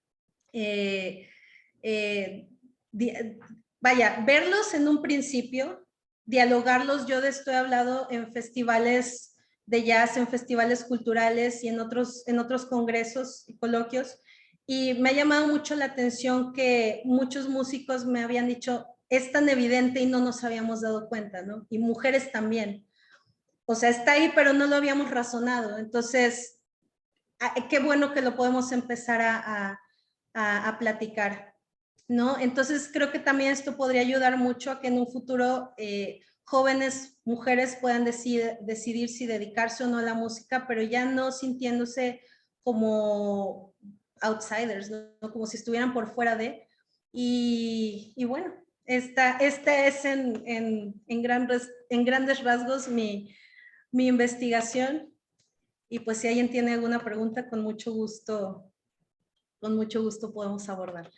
verlos en un principio, dialogarlos. Yo estoy hablado en festivales de jazz, en festivales culturales y en otros congresos y coloquios, y me ha llamado mucho la atención que muchos músicos me habían dicho, es tan evidente y no nos habíamos dado cuenta, ¿no? Y mujeres también. O sea, está ahí, pero no lo habíamos razonado. Entonces, qué bueno que lo podemos empezar a platicar, ¿no? Entonces, creo que también esto podría ayudar mucho a que en un futuro jóvenes mujeres puedan decidir si dedicarse o no a la música, pero ya no sintiéndose como outsiders, ¿no? Como si estuvieran por fuera de. Y bueno, esta es en grandes rasgos mi investigación, y pues si alguien tiene alguna pregunta, con mucho gusto podemos abordarla.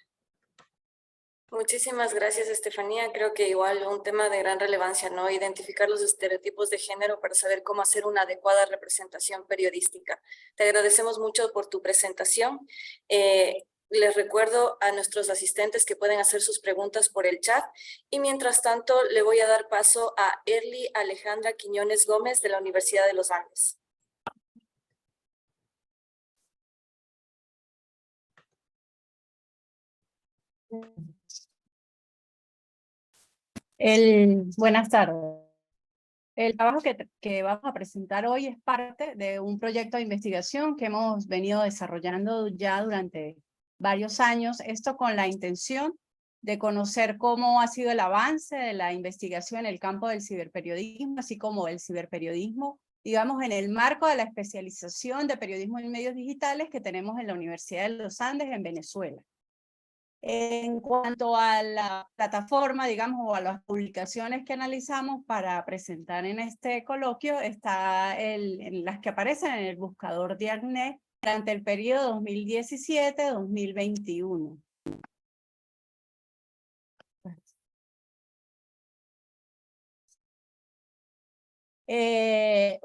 Muchísimas gracias, Estefanía. Creo que igual un tema de gran relevancia, ¿no? Identificar los estereotipos de género para saber cómo hacer una adecuada representación periodística. Te agradecemos mucho por tu presentación. Les recuerdo a nuestros asistentes que pueden hacer sus preguntas por el chat, y mientras tanto le voy a dar paso a Erly Alejandra Quiñones Gómez de la Universidad de los Andes. Buenas tardes. El trabajo que vamos a presentar hoy es parte de un proyecto de investigación que hemos venido desarrollando ya durante varios años, esto con la intención de conocer cómo ha sido el avance de la investigación en el campo del ciberperiodismo, así como el ciberperiodismo, digamos, en el marco de la especialización de periodismo en medios digitales que tenemos en la Universidad de los Andes en Venezuela. En cuanto a la plataforma, digamos, o a las publicaciones que analizamos para presentar en este coloquio, está en las que aparecen en el buscador de ACNED durante el periodo 2017-2021.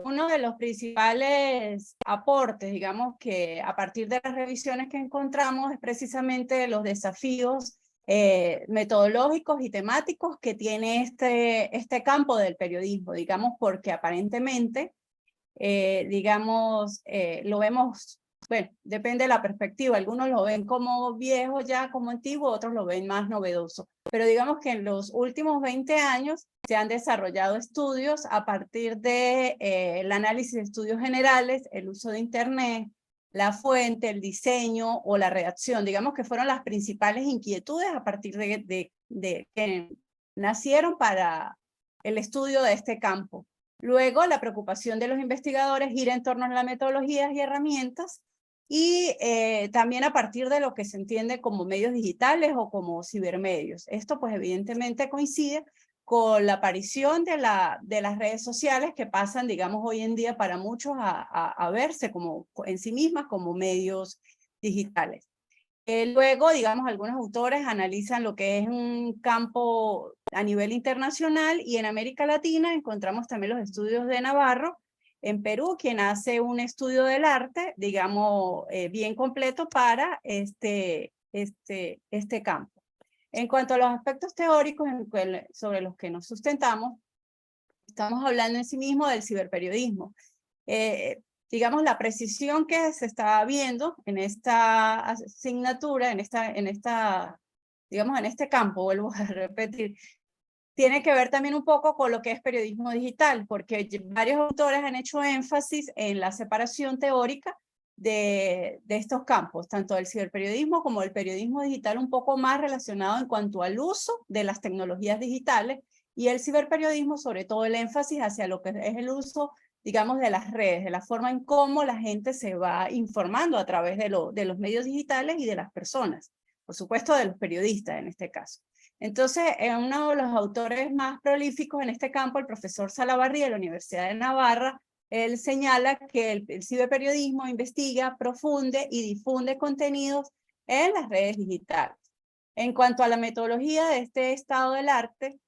Uno de los principales aportes, digamos, que a partir de las revisiones que encontramos es precisamente los desafíos metodológicos y temáticos que tiene este campo del periodismo, digamos, porque aparentemente, lo vemos, bueno, depende de la perspectiva, algunos lo ven como viejo ya, como antiguo, otros lo ven más novedoso, pero digamos que en los últimos 20 años se han desarrollado estudios a partir de el análisis de estudios generales, el uso de Internet, la fuente, el diseño o la redacción, digamos que fueron las principales inquietudes a partir de que nacieron para el estudio de este campo. Luego, la preocupación de los investigadores gira en torno a las metodologías y herramientas, y también a partir de lo que se entiende como medios digitales o como cibermedios. Esto pues evidentemente coincide con la aparición de las redes sociales, que pasan, digamos, hoy en día para muchos a verse como en sí mismas como medios digitales. Luego, digamos, algunos autores analizan lo que es un campo a nivel internacional, y en América Latina encontramos también los estudios de Navarro, en Perú, quien hace un estudio del arte, digamos, bien completo para este campo. En cuanto a los aspectos teóricos sobre los que nos sustentamos, estamos hablando en sí mismo del ciberperiodismo. Digamos, la precisión que se está viendo en esta asignatura, digamos, en este campo, vuelvo a repetir, tiene que ver también un poco con lo que es periodismo digital, porque varios autores han hecho énfasis en la separación teórica de estos campos, tanto del ciberperiodismo como del periodismo digital, un poco más relacionado en cuanto al uso de las tecnologías digitales, y el ciberperiodismo, sobre todo el énfasis hacia lo que es el uso, digamos, de las redes, de la forma en cómo la gente se va informando a través de los medios digitales y de las personas. por supuesto de los periodistas en este caso. Entonces, uno de los autores más prolíficos en este campo, el profesor Salavarría de la Universidad de Navarra, él señala que el ciberperiodismo investiga, profunde y difunde contenidos en las redes digitales. En cuanto a la metodología de este estado del arte,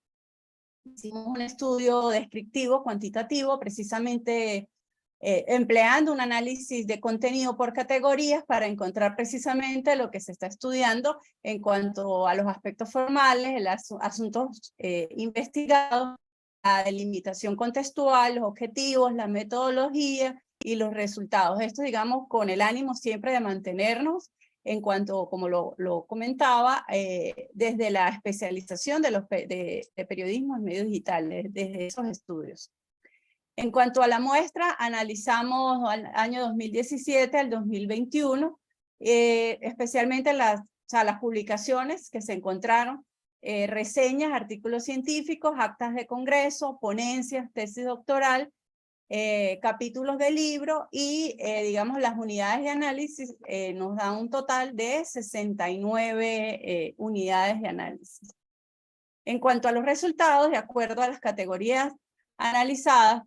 hicimos un estudio descriptivo, cuantitativo, precisamente empleando un análisis de contenido por categorías para encontrar precisamente lo que se está estudiando en cuanto a los aspectos formales, los asuntos investigados, la delimitación contextual, los objetivos, la metodología y los resultados. Esto, digamos, con el ánimo siempre de mantenernos en cuanto, como lo comentaba, desde la especialización de periodismo en medios digitales, desde esos estudios. En cuanto a la muestra, analizamos al año 2017 al 2021, especialmente las publicaciones que se encontraron, reseñas, artículos científicos, actas de congreso, ponencias, tesis doctoral, capítulos de libro y, digamos, las unidades de análisis nos dan un total de 69 unidades de análisis. En cuanto a los resultados, de acuerdo a las categorías analizadas,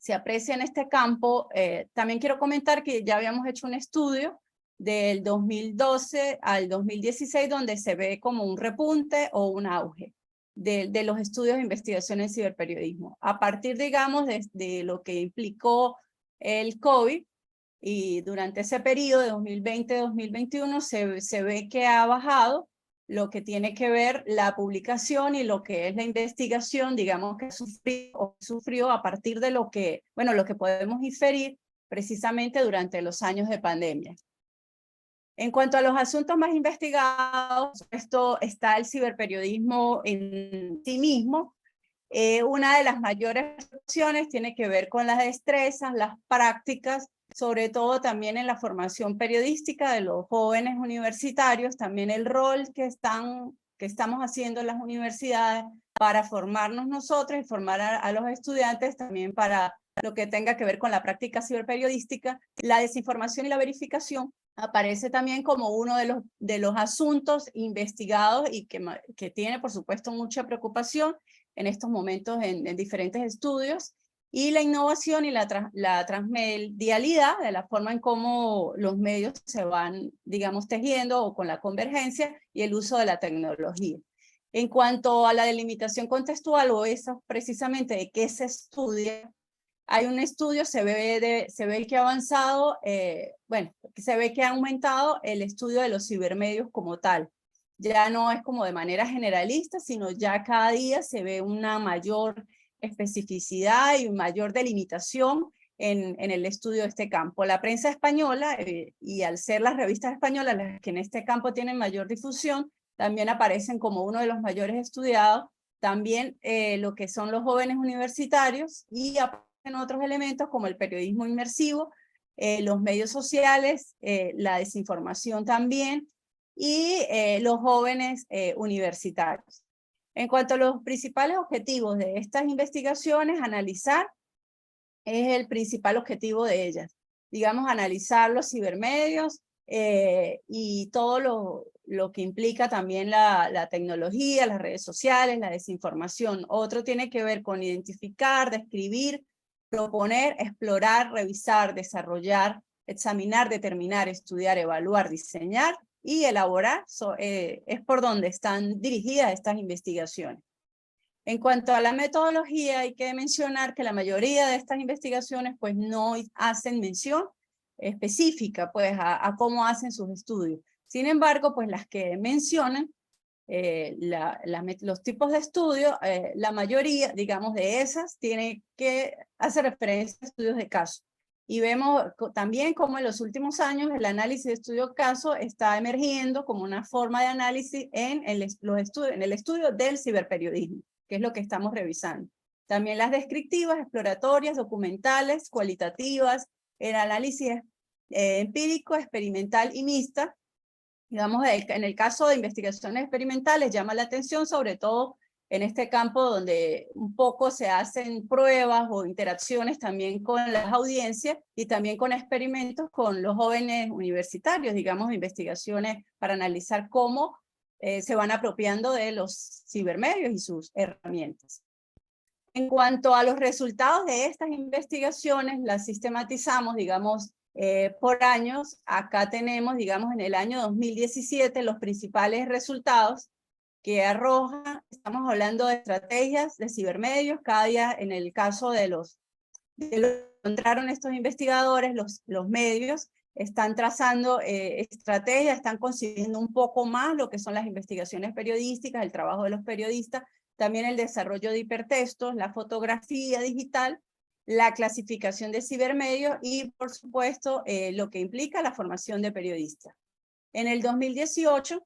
se aprecia en este campo. También quiero comentar que ya habíamos hecho un estudio del 2012 al 2016 donde se ve como un repunte o un auge de los estudios de investigación en ciberperiodismo. A partir, digamos, de lo que implicó el COVID y durante ese periodo de 2020-2021 se ve que ha bajado lo que tiene que ver la publicación y lo que es la investigación, digamos que sufrió a partir de lo que podemos inferir precisamente durante los años de pandemia. En cuanto a los asuntos más investigados, esto está el ciberperiodismo en sí mismo. Una de las mayores opciones tiene que ver con las destrezas, las prácticas, sobre todo también en la formación periodística de los jóvenes universitarios, también el rol que estamos haciendo en las universidades para formarnos nosotros y formar a los estudiantes también para lo que tenga que ver con la práctica ciberperiodística. La desinformación y la verificación aparece también como uno de los asuntos investigados y que tiene, por supuesto, mucha preocupación en estos momentos en diferentes estudios. Y la innovación y la transmedialidad, de la forma en cómo los medios se van, digamos, tejiendo o con la convergencia y el uso de la tecnología. En cuanto a la delimitación contextual o eso precisamente de qué se estudia, hay un estudio, se ve que ha avanzado, se ve que ha aumentado el estudio de los cibermedios como tal. Ya no es como de manera generalista, sino ya cada día se ve una mayor especificidad y mayor delimitación en el estudio de este campo. La prensa española, y al ser las revistas españolas las que en este campo tienen mayor difusión, también aparecen como uno de los mayores estudiados, también lo que son los jóvenes universitarios, y aparecen otros elementos como el periodismo inmersivo, los medios sociales, la desinformación también, y los jóvenes universitarios. En cuanto a los principales objetivos de estas investigaciones, analizar es el principal objetivo de ellas. Digamos, analizar los cibermedios y todo lo que implica también la tecnología, las redes sociales, la desinformación. Otro tiene que ver con identificar, describir, proponer, explorar, revisar, desarrollar, examinar, determinar, estudiar, evaluar, diseñar y elaborar. Es por donde están dirigidas estas investigaciones. En cuanto a la metodología, hay que mencionar que la mayoría de estas investigaciones pues no hacen mención específica pues a cómo hacen sus estudios. Sin embargo, pues las que mencionan los tipos de estudio, la mayoría, digamos, de esas tiene que hacer referencia a estudios de caso. Y vemos también cómo en los últimos años el análisis de estudio caso está emergiendo como una forma de análisis en el estudio del ciberperiodismo, que es lo que estamos revisando. También las descriptivas, exploratorias, documentales, cualitativas, el análisis empírico, experimental y mixta. Digamos, en el caso de investigaciones experimentales llama la atención sobre todo en este campo donde un poco se hacen pruebas o interacciones también con las audiencias y también con experimentos con los jóvenes universitarios, digamos, investigaciones para analizar cómo se van apropiando de los cibermedios y sus herramientas. En cuanto a los resultados de estas investigaciones, las sistematizamos, digamos, por años. Acá tenemos, digamos, en el año 2017 los principales resultados que arroja. Estamos hablando de estrategias de cibermedios. Cada día, en el caso de los que encontraron estos investigadores, los medios están trazando estrategias, están consiguiendo un poco más lo que son las investigaciones periodísticas, el trabajo de los periodistas, también el desarrollo de hipertextos, la fotografía digital, la clasificación de cibermedios y, por supuesto, lo que implica la formación de periodistas. En el 2018,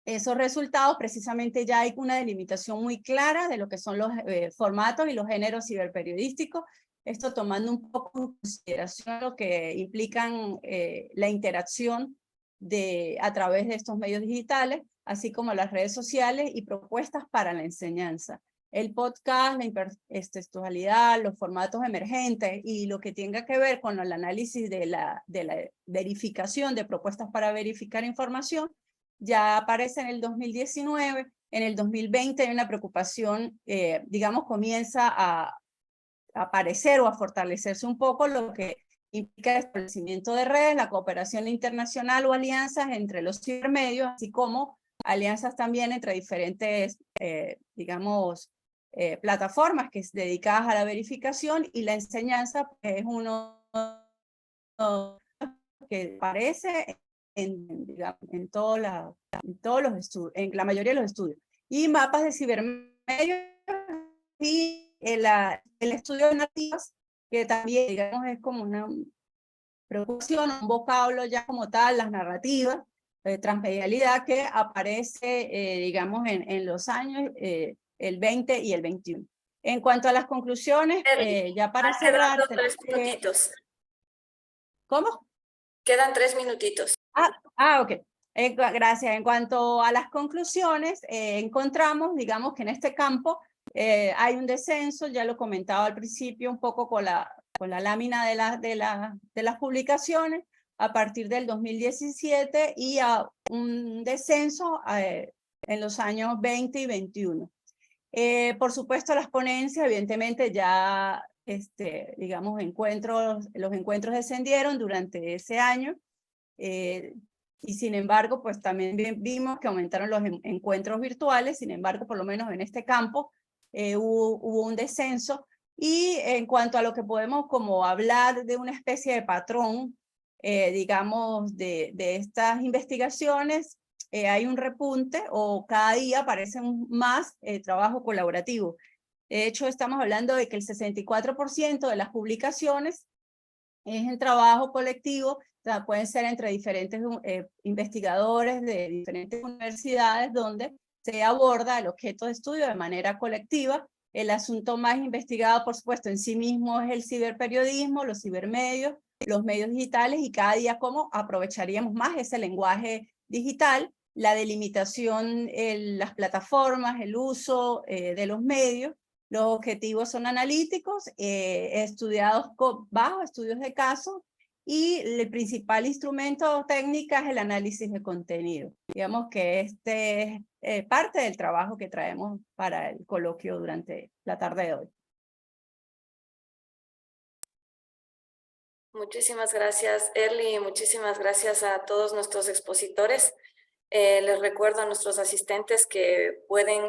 esos resultados, precisamente ya hay una delimitación muy clara de lo que son los formatos y los géneros ciberperiodísticos, esto tomando un poco en consideración lo que implican la interacción a través de estos medios digitales, así como las redes sociales y propuestas para la enseñanza. El podcast, la hipertextualidad, los formatos emergentes y lo que tenga que ver con el análisis de la verificación de propuestas para verificar información, ya aparece en el 2019, en el 2020 hay una preocupación, digamos, comienza a aparecer o a fortalecerse un poco lo que implica el establecimiento de redes, la cooperación internacional o alianzas entre los cibermedios, así como alianzas también entre diferentes, digamos, plataformas que es dedicadas a la verificación y la enseñanza, que es uno que aparece en todos los estudios, en la mayoría de los estudios. Y mapas de cibermedios y el estudio de narrativas, que también, digamos, es como una preocupación, un vocablo ya como tal, las narrativas, transmedialidad que aparece, digamos, en los años el 20 y el 21. En cuanto a las conclusiones, ya para cerrar... Quedan 3 minutitos. ¿Cómo? Quedan 3 minutitos. Ok. Gracias. En cuanto a las conclusiones, encontramos, digamos, que en este campo hay un descenso, ya lo comentaba al principio un poco con la lámina de las publicaciones, a partir del 2017 y a un descenso en los años 20 y 21. Por supuesto, las ponencias, evidentemente ya, digamos, los encuentros descendieron durante ese año. Y sin embargo, pues también vimos que aumentaron los encuentros virtuales, sin embargo, por lo menos en este campo hubo un descenso. Y en cuanto a lo que podemos como hablar de una especie de patrón, digamos, de estas investigaciones, hay un repunte o cada día aparecen más trabajo colaborativo. De hecho, estamos hablando de que el 64% de las publicaciones es en trabajo colectivo, pueden ser entre diferentes investigadores de diferentes universidades donde se aborda el objeto de estudio de manera colectiva. El asunto más investigado, por supuesto, en sí mismo es el ciberperiodismo, los cibermedios, los medios digitales y cada día cómo aprovecharíamos más ese lenguaje digital, la delimitación, las plataformas, el uso de los medios. Los objetivos son analíticos, estudiados bajo estudios de caso, y el principal instrumento técnico es el análisis de contenido. Digamos que este es parte del trabajo que traemos para el coloquio durante la tarde de hoy. Muchísimas gracias, Erly, y muchísimas gracias a todos nuestros expositores. Les recuerdo a nuestros asistentes que pueden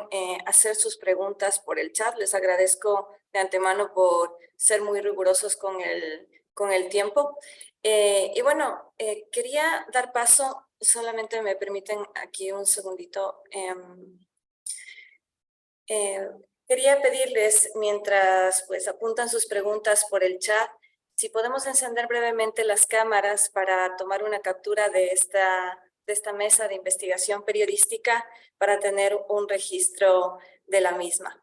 hacer sus preguntas por el chat. Les agradezco de antemano por ser muy rigurosos con el tiempo. Y bueno, quería dar paso, solamente me permiten aquí un segundito. Quería pedirles, mientras pues apuntan sus preguntas por el chat, si podemos encender brevemente las cámaras para tomar una captura de esta mesa de investigación periodística para tener un registro de la misma.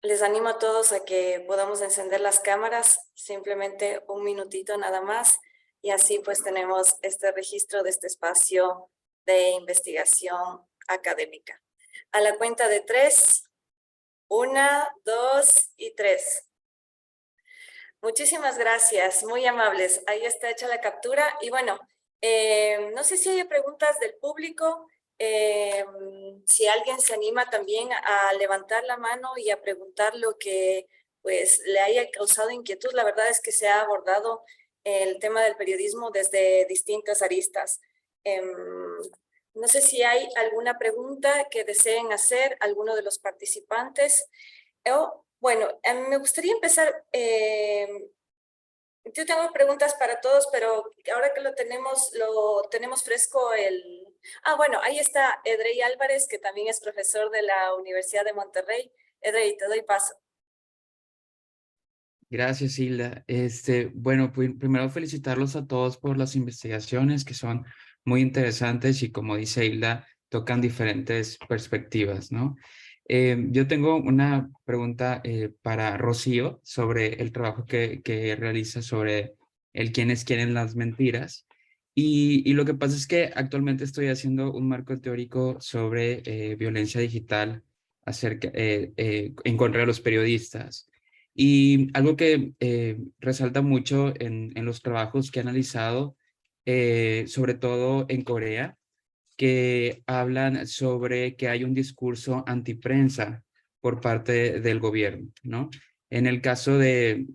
Les animo a todos a que podamos encender las cámaras, simplemente un minutito nada más, y así pues tenemos este registro de este espacio de investigación académica. A la cuenta de 3. 1, 2 y 3. Muchísimas gracias, muy amables. Ahí está hecha la captura. Y bueno, no sé si hay preguntas del público. Si alguien se anima también a levantar la mano y a preguntar lo que pues le haya causado inquietud. La verdad es que se ha abordado el tema del periodismo desde distintas aristas. No sé si hay alguna pregunta que deseen hacer alguno de los participantes. Bueno, me gustaría empezar. Yo tengo preguntas para todos, pero ahora que lo tenemos fresco bueno, ahí está Edrey Álvarez, que también es profesor de la Universidad de Monterrey. Edrey, te doy paso. Gracias, Hilda. Bueno, pues primero felicitarlos a todos por las investigaciones que son muy interesantes y, como dice Hilda, tocan diferentes perspectivas, ¿no? Yo tengo una pregunta para Rocío sobre el trabajo que realiza sobre el quiénes quieren las mentiras. Y lo que pasa es que actualmente estoy haciendo un marco teórico sobre violencia digital en contra de los periodistas. Y algo que resalta mucho en los trabajos que he analizado, sobre todo en Corea, que hablan sobre que hay un discurso antiprensa por parte del gobierno, ¿no? En el caso de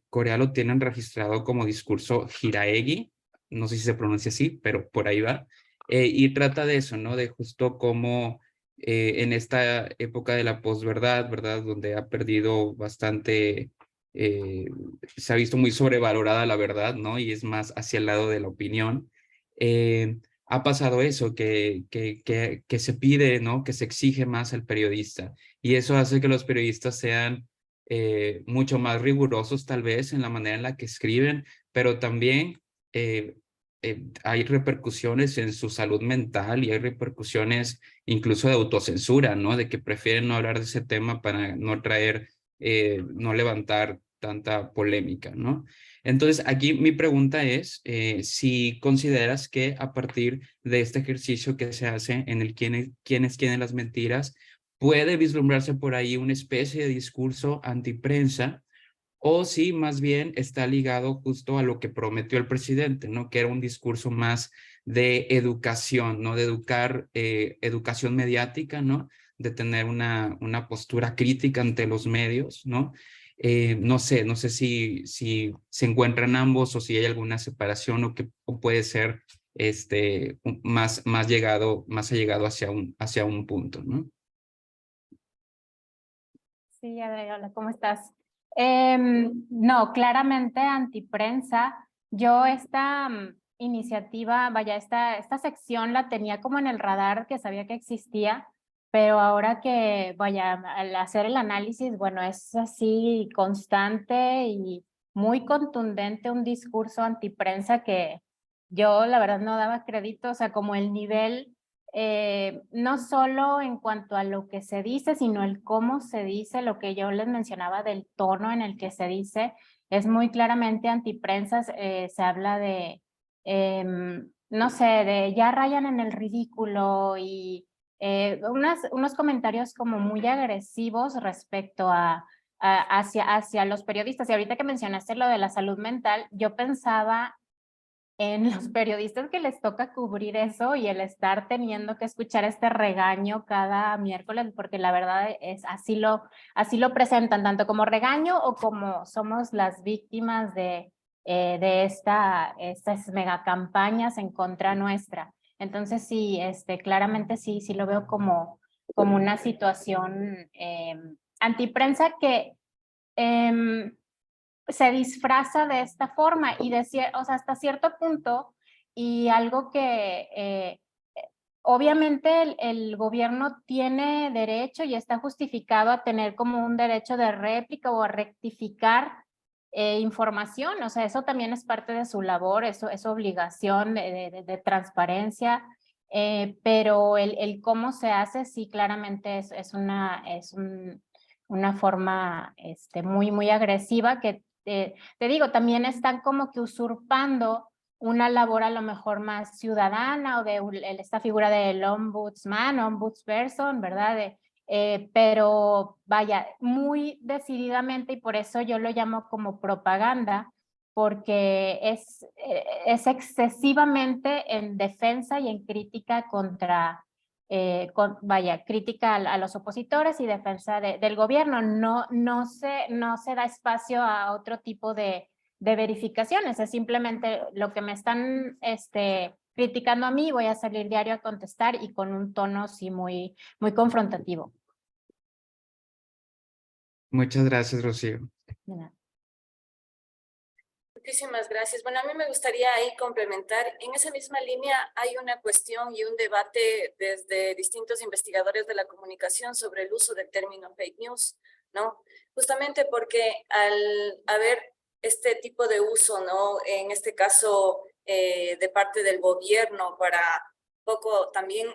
Corea lo tienen registrado como discurso Hiraegi, no sé si se pronuncia así, pero por ahí va, y trata de eso, ¿no? De justo cómo en esta época de la posverdad, ¿verdad? Donde ha perdido bastante, se ha visto muy sobrevalorada la verdad, ¿no? Y es más hacia el lado de la opinión. Ha pasado eso, que se pide, ¿no? Que se exige más al periodista. Y eso hace que los periodistas sean mucho más rigurosos, tal vez, en la manera en la que escriben, pero también hay repercusiones en su salud mental y hay repercusiones incluso de autocensura, ¿no? De que prefieren no hablar de ese tema para no no levantar tanta polémica, ¿no? Entonces, aquí mi pregunta es si consideras que a partir de este ejercicio que se hace en el quiénes quieren las mentiras, puede vislumbrarse por ahí una especie de discurso antiprensa, o si más bien está ligado justo a lo que prometió el presidente, ¿no? Que era un discurso más de educación, ¿no? De educación mediática, ¿no? De tener una postura crítica ante los medios, ¿no? No sé si se encuentran ambos o si hay alguna separación o puede ser más allegado hacia un punto, ¿no? Sí, Adri, hola, ¿cómo estás? No, claramente antiprensa. Yo esta iniciativa, vaya, esta sección la tenía como en el radar, que sabía que existía, pero ahora que, vaya, al hacer el análisis, bueno, es así constante y muy contundente un discurso antiprensa que yo la verdad no daba crédito, o sea, como el nivel no solo en cuanto a lo que se dice, sino el cómo se dice, lo que yo les mencionaba del tono en el que se dice, es muy claramente antiprensas. Se habla de, no sé, de ya rayan en el ridículo y unos comentarios como muy agresivos respecto hacia los periodistas. Y ahorita que mencionaste lo de la salud mental, yo pensaba en los periodistas que les toca cubrir eso y el estar teniendo que escuchar este regaño cada miércoles, porque la verdad es así lo presentan, tanto como regaño o como somos las víctimas de estas megacampañas en contra nuestra. Entonces sí, claramente sí lo veo como una situación antiprensa que se disfraza de esta forma y o sea, hasta cierto punto, y algo que obviamente el gobierno tiene derecho y está justificado a tener como un derecho de réplica o a rectificar información, o sea, eso también es parte de su labor, eso es obligación de transparencia, pero el cómo se hace sí claramente es una forma muy agresiva que te digo, también están como que usurpando una labor a lo mejor más ciudadana o de esta figura del ombudsman, ombudsperson, ¿verdad? Pero vaya, muy decididamente, y por eso yo lo llamo como propaganda, porque es excesivamente en defensa y en crítica contra, crítica a los opositores y defensa del gobierno. No se da espacio a otro tipo de verificaciones, es simplemente lo que me están criticando a mí, voy a salir diario a contestar y con un tono sí muy confrontativo. Muchas gracias, Rocío. Muchísimas gracias. Bueno, a mí me gustaría ahí complementar. En esa misma línea hay una cuestión y un debate desde distintos investigadores de la comunicación sobre el uso del término fake news, ¿no? Justamente porque al haber este tipo de uso, ¿no? En este caso, de parte del gobierno para poco también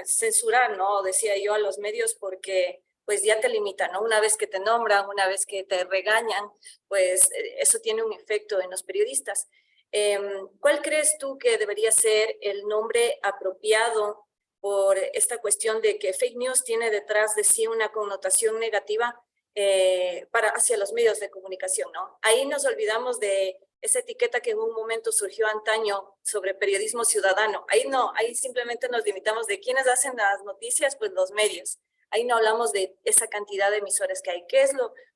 censurar, ¿no? Decía yo, a los medios, porque pues ya te limitan, ¿no? Una vez que te nombran, una vez que te regañan, pues eso tiene un efecto en los periodistas. ¿Cuál crees tú que debería ser el nombre apropiado por esta cuestión de que fake news tiene detrás de sí una connotación negativa hacia los medios de comunicación, ¿no? Ahí nos olvidamos de esa etiqueta que en un momento surgió antaño sobre periodismo ciudadano. Ahí no, ahí simplemente nos limitamos de quiénes hacen las noticias, pues los medios. Ahí no hablamos de esa cantidad de emisores que hay.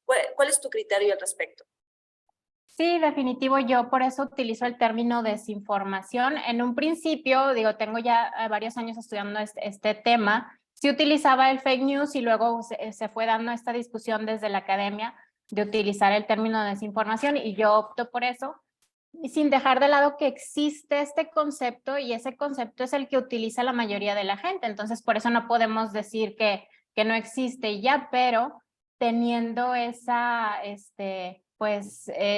¿Cuál es tu criterio al respecto? Sí, definitivo, yo por eso utilizo el término desinformación. En un principio, digo, tengo ya varios años estudiando este tema, sí utilizaba el fake news y luego se fue dando esta discusión desde la academia de utilizar el término desinformación y yo opto por eso, y sin dejar de lado que existe este concepto y ese concepto es el que utiliza la mayoría de la gente, entonces por eso no podemos decir que no existe ya, pero teniendo esa,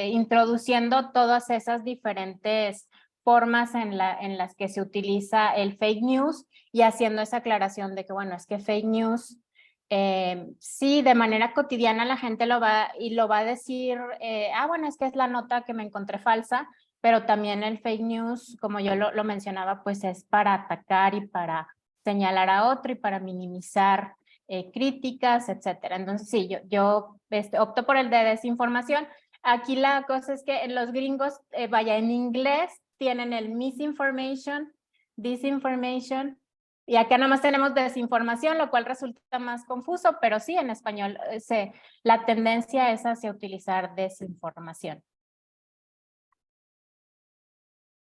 introduciendo todas esas diferentes formas en las que se utiliza el fake news y haciendo esa aclaración de que, bueno, es que fake news, sí, de manera cotidiana la gente lo va a decir, bueno, es que es la nota que me encontré falsa, pero también el fake news, como yo lo mencionaba, pues es para atacar y para señalar a otro y para minimizar críticas, etcétera. Entonces, sí, yo opto por el de desinformación. Aquí la cosa es que los gringos, en inglés tienen el misinformation, disinformation, y acá nomás tenemos desinformación, lo cual resulta más confuso, pero sí, en español la tendencia es hacia utilizar desinformación.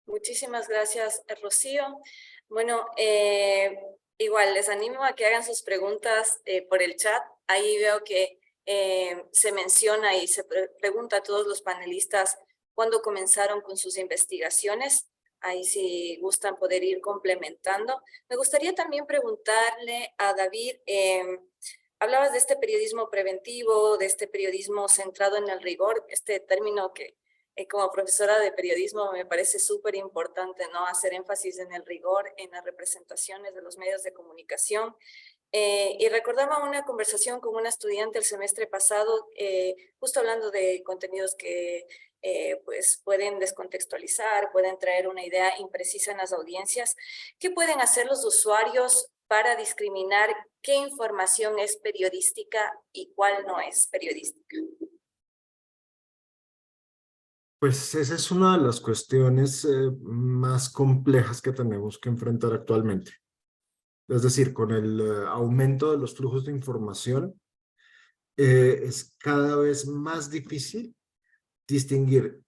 Muchísimas gracias, Rocío. Bueno, igual les animo a que hagan sus preguntas por el chat. Ahí veo que se menciona y se pregunta a todos los panelistas cuándo comenzaron con sus investigaciones. Ahí si gustan poder ir complementando. Me gustaría también preguntarle a David, hablabas de este periodismo preventivo, de este periodismo centrado en el rigor, este término que como profesora de periodismo me parece súper importante, ¿no? Hacer énfasis en el rigor, en las representaciones de los medios de comunicación. Y recordaba una conversación con una estudiante el semestre pasado, justo hablando de contenidos que pues pueden descontextualizar, pueden traer una idea imprecisa en las audiencias. ¿Qué pueden hacer los usuarios para discriminar qué información es periodística y cuál no es periodística? Pues esa es una de las cuestiones más complejas que tenemos que enfrentar actualmente. Es decir, con el aumento de los flujos de información, es cada vez más difícil distinguir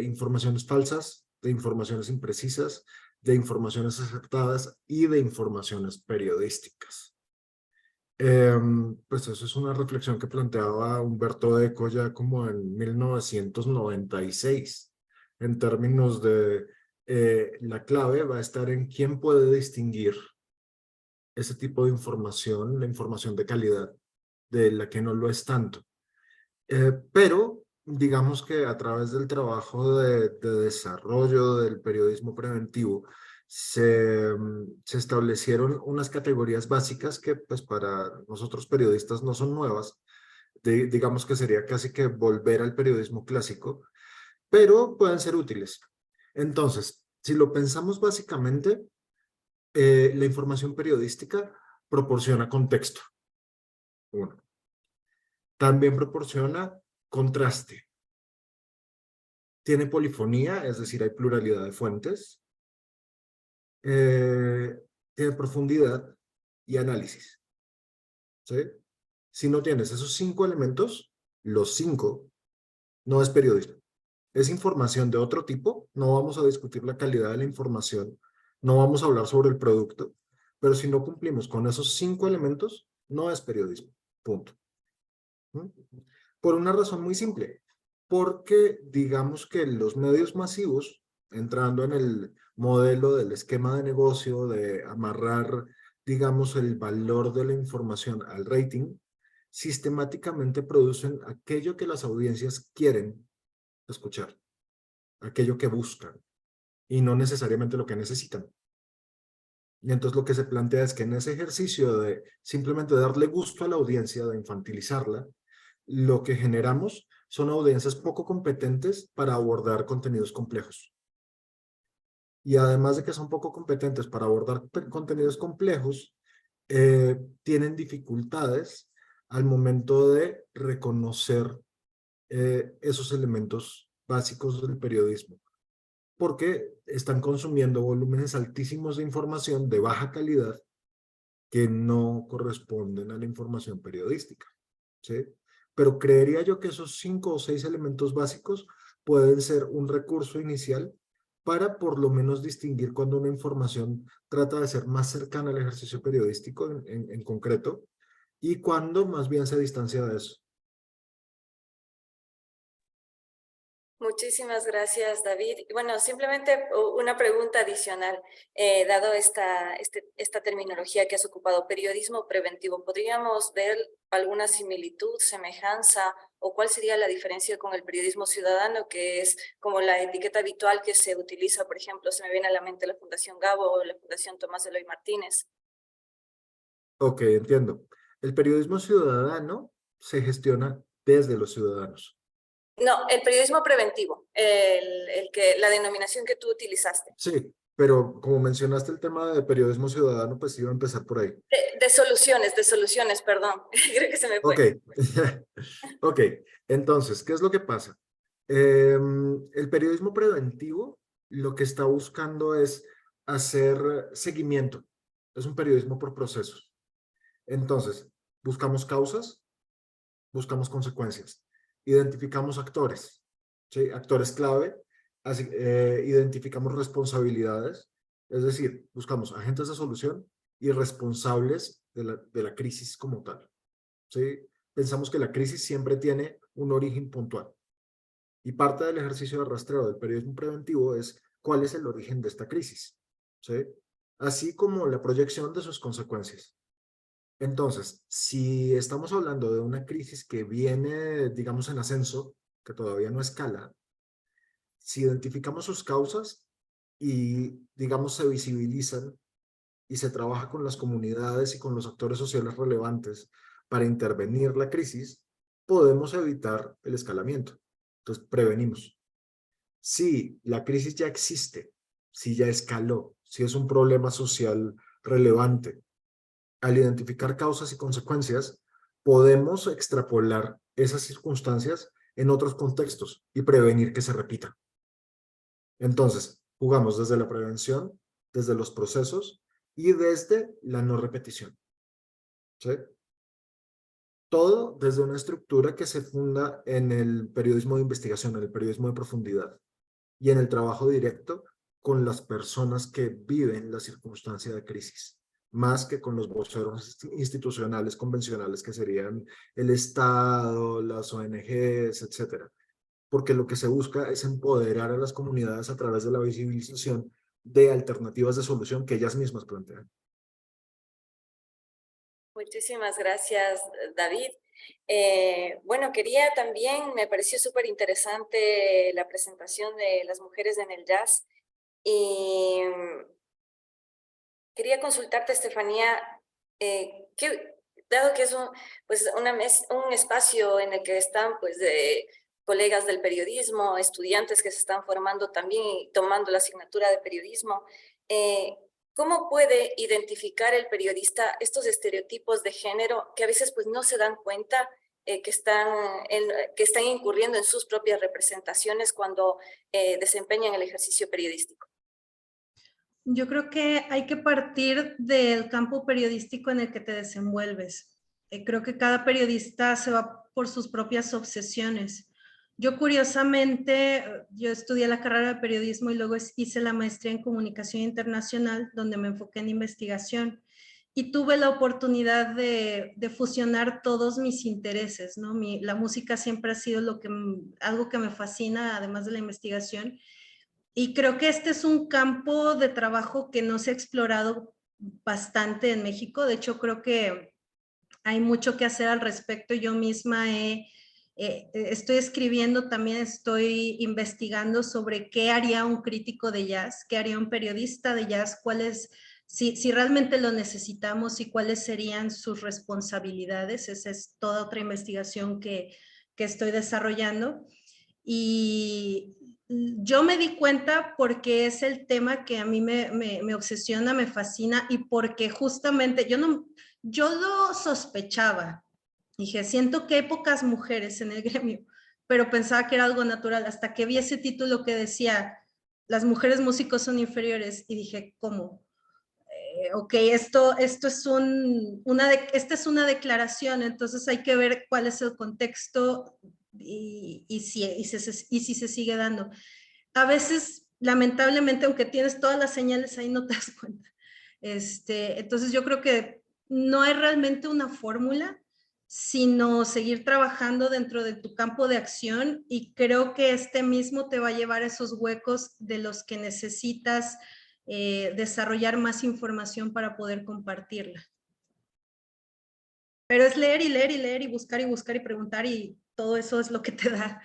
informaciones falsas de informaciones imprecisas, de informaciones acertadas y de informaciones periodísticas. Pues eso es una reflexión que planteaba Umberto Eco ya como en 1996, en términos de la clave va a estar en quién puede distinguir ese tipo de información, la información de calidad, de la que no lo es tanto. Pero digamos que a través del trabajo de desarrollo del periodismo preventivo, se establecieron unas categorías básicas que pues para nosotros periodistas no son nuevas, digamos que sería casi que volver al periodismo clásico, pero pueden ser útiles. Entonces, si lo pensamos básicamente, la información periodística proporciona contexto. Uno. También proporciona contraste. Tiene polifonía, es decir, hay pluralidad de fuentes. Tiene profundidad y análisis. ¿Sí? Si no tienes esos 5 elementos, los 5, no es periodismo. Es información de otro tipo, no vamos a discutir la calidad de la información, no vamos a hablar sobre el producto, pero si no cumplimos con esos 5 elementos, no es periodismo. Punto. ¿Mm? Por una razón muy simple, porque digamos que los medios masivos, entrando en el modelo del esquema de negocio, de amarrar, digamos, el valor de la información al rating, sistemáticamente producen aquello que las audiencias quieren escuchar, aquello que buscan, y no necesariamente lo que necesitan. Y entonces lo que se plantea es que en ese ejercicio de simplemente darle gusto a la audiencia, de infantilizarla, lo que generamos son audiencias poco competentes para abordar contenidos complejos. Y además de que son poco competentes para abordar contenidos complejos, tienen dificultades al momento de reconocer esos elementos básicos del periodismo, porque están consumiendo volúmenes altísimos de información de baja calidad que no corresponden a la información periodística, ¿sí? Pero creería yo que esos 5 o 6 elementos básicos pueden ser un recurso inicial para por lo menos distinguir cuando una información trata de ser más cercana al ejercicio periodístico en concreto y cuando más bien se distancia de eso. Muchísimas gracias, David. Y bueno, simplemente una pregunta adicional, dado esta terminología que has ocupado, periodismo preventivo, ¿podríamos ver alguna similitud, semejanza, o cuál sería la diferencia con el periodismo ciudadano, que es como la etiqueta habitual que se utiliza, por ejemplo, se me viene a la mente la Fundación Gabo o la Fundación Tomás Eloy Martínez? Ok, entiendo. El periodismo ciudadano se gestiona desde los ciudadanos. No, el periodismo preventivo, la denominación que tú utilizaste. Sí, pero como mencionaste el tema de periodismo ciudadano, pues iba a empezar por ahí. De soluciones, perdón. Creo que se me fue. Ok, ok. Entonces, ¿qué es lo que pasa? El periodismo preventivo lo que está buscando es hacer seguimiento. Es un periodismo por procesos. Entonces, buscamos causas, buscamos consecuencias, identificamos actores, ¿sí? Actores clave, identificamos responsabilidades, es decir, buscamos agentes de solución y responsables de la crisis como tal, ¿sí? Pensamos que la crisis siempre tiene un origen puntual y parte del ejercicio de rastreo del periodismo preventivo es cuál es el origen de esta crisis, ¿sí? Así como la proyección de sus consecuencias. Entonces, si estamos hablando de una crisis que viene, digamos, en ascenso, que todavía no escala, si identificamos sus causas y, digamos, se visibilizan y se trabaja con las comunidades y con los actores sociales relevantes para intervenir la crisis, podemos evitar el escalamiento. Entonces, prevenimos. Si la crisis ya existe, si ya escaló, si es un problema social relevante, al identificar causas y consecuencias, podemos extrapolar esas circunstancias en otros contextos y prevenir que se repita. Entonces, jugamos desde la prevención, desde los procesos y desde la no repetición. ¿Sí? Todo desde una estructura que se funda en el periodismo de investigación, en el periodismo de profundidad y en el trabajo directo con las personas que viven la circunstancia de crisis, más que con los voceros institucionales convencionales que serían el Estado, las ONGs, etcétera. Porque lo que se busca es empoderar a las comunidades a través de la visibilización de alternativas de solución que ellas mismas plantean. Muchísimas gracias, David. Bueno, quería también, me pareció súper interesante la presentación de las mujeres en el jazz y quería consultarte, Estefanía, dado que es un espacio en el que están pues colegas del periodismo, estudiantes que se están formando también y tomando la asignatura de periodismo, ¿cómo puede identificar el periodista estos estereotipos de género que a veces pues no se dan cuenta que están incurriendo en sus propias representaciones cuando desempeñan el ejercicio periodístico? Yo creo que hay que partir del campo periodístico en el que te desenvuelves. Creo que cada periodista se va por sus propias obsesiones. Yo curiosamente, yo estudié la carrera de periodismo y luego hice la maestría en comunicación internacional, donde me enfoqué en investigación. Y tuve la oportunidad de fusionar todos mis intereses, ¿no? La música siempre ha sido algo que me fascina, además de la investigación. Y creo que este es un campo de trabajo que no se ha explorado bastante en México. De hecho, creo que hay mucho que hacer al respecto. Yo misma estoy escribiendo, también estoy investigando sobre qué haría un crítico de jazz, qué haría un periodista de jazz, si realmente lo necesitamos y cuáles serían sus responsabilidades. Esa es toda otra investigación que estoy desarrollando. Y yo me di cuenta porque es el tema que a mí me obsesiona, me fascina, y porque justamente yo lo sospechaba. Dije, siento que hay pocas mujeres en el gremio, pero pensaba que era algo natural, hasta que vi ese título que decía, las mujeres músicos son inferiores, y dije, ¿cómo? Ok, esta es una declaración, entonces hay que ver cuál es el contexto y si se sigue dando. A veces, lamentablemente, aunque tienes todas las señales ahí, no te das cuenta. Entonces yo creo que no hay realmente una fórmula, sino seguir trabajando dentro de tu campo de acción, y creo que mismo te va a llevar a esos huecos de los que necesitas desarrollar más información para poder compartirla. Pero es leer y leer y leer y buscar y preguntar, y todo eso es lo que te da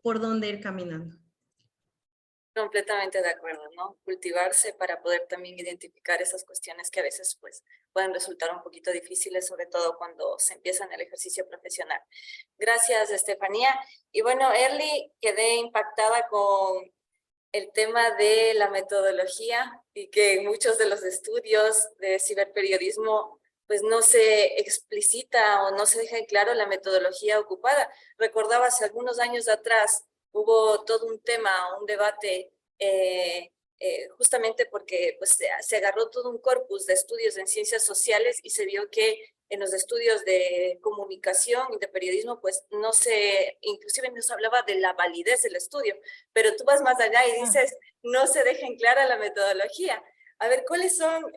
por dónde ir caminando. Completamente de acuerdo, ¿no? Cultivarse para poder también identificar esas cuestiones que a veces pues pueden resultar un poquito difíciles, sobre todo cuando se empieza en el ejercicio profesional. Gracias, Estefanía. Y bueno, Erly, quedé impactada con el tema de la metodología y que en muchos de los estudios de ciberperiodismo pues no se explicita o no se deja en claro la metodología ocupada. Recordaba hace algunos años atrás hubo todo un tema, un debate, justamente porque pues, se agarró todo un corpus de estudios en ciencias sociales y se vio que en los estudios de comunicación y de periodismo, pues inclusive no se hablaba de la validez del estudio, pero tú vas más allá y dices, no se deja en clara la metodología. A ver, ¿cuáles son,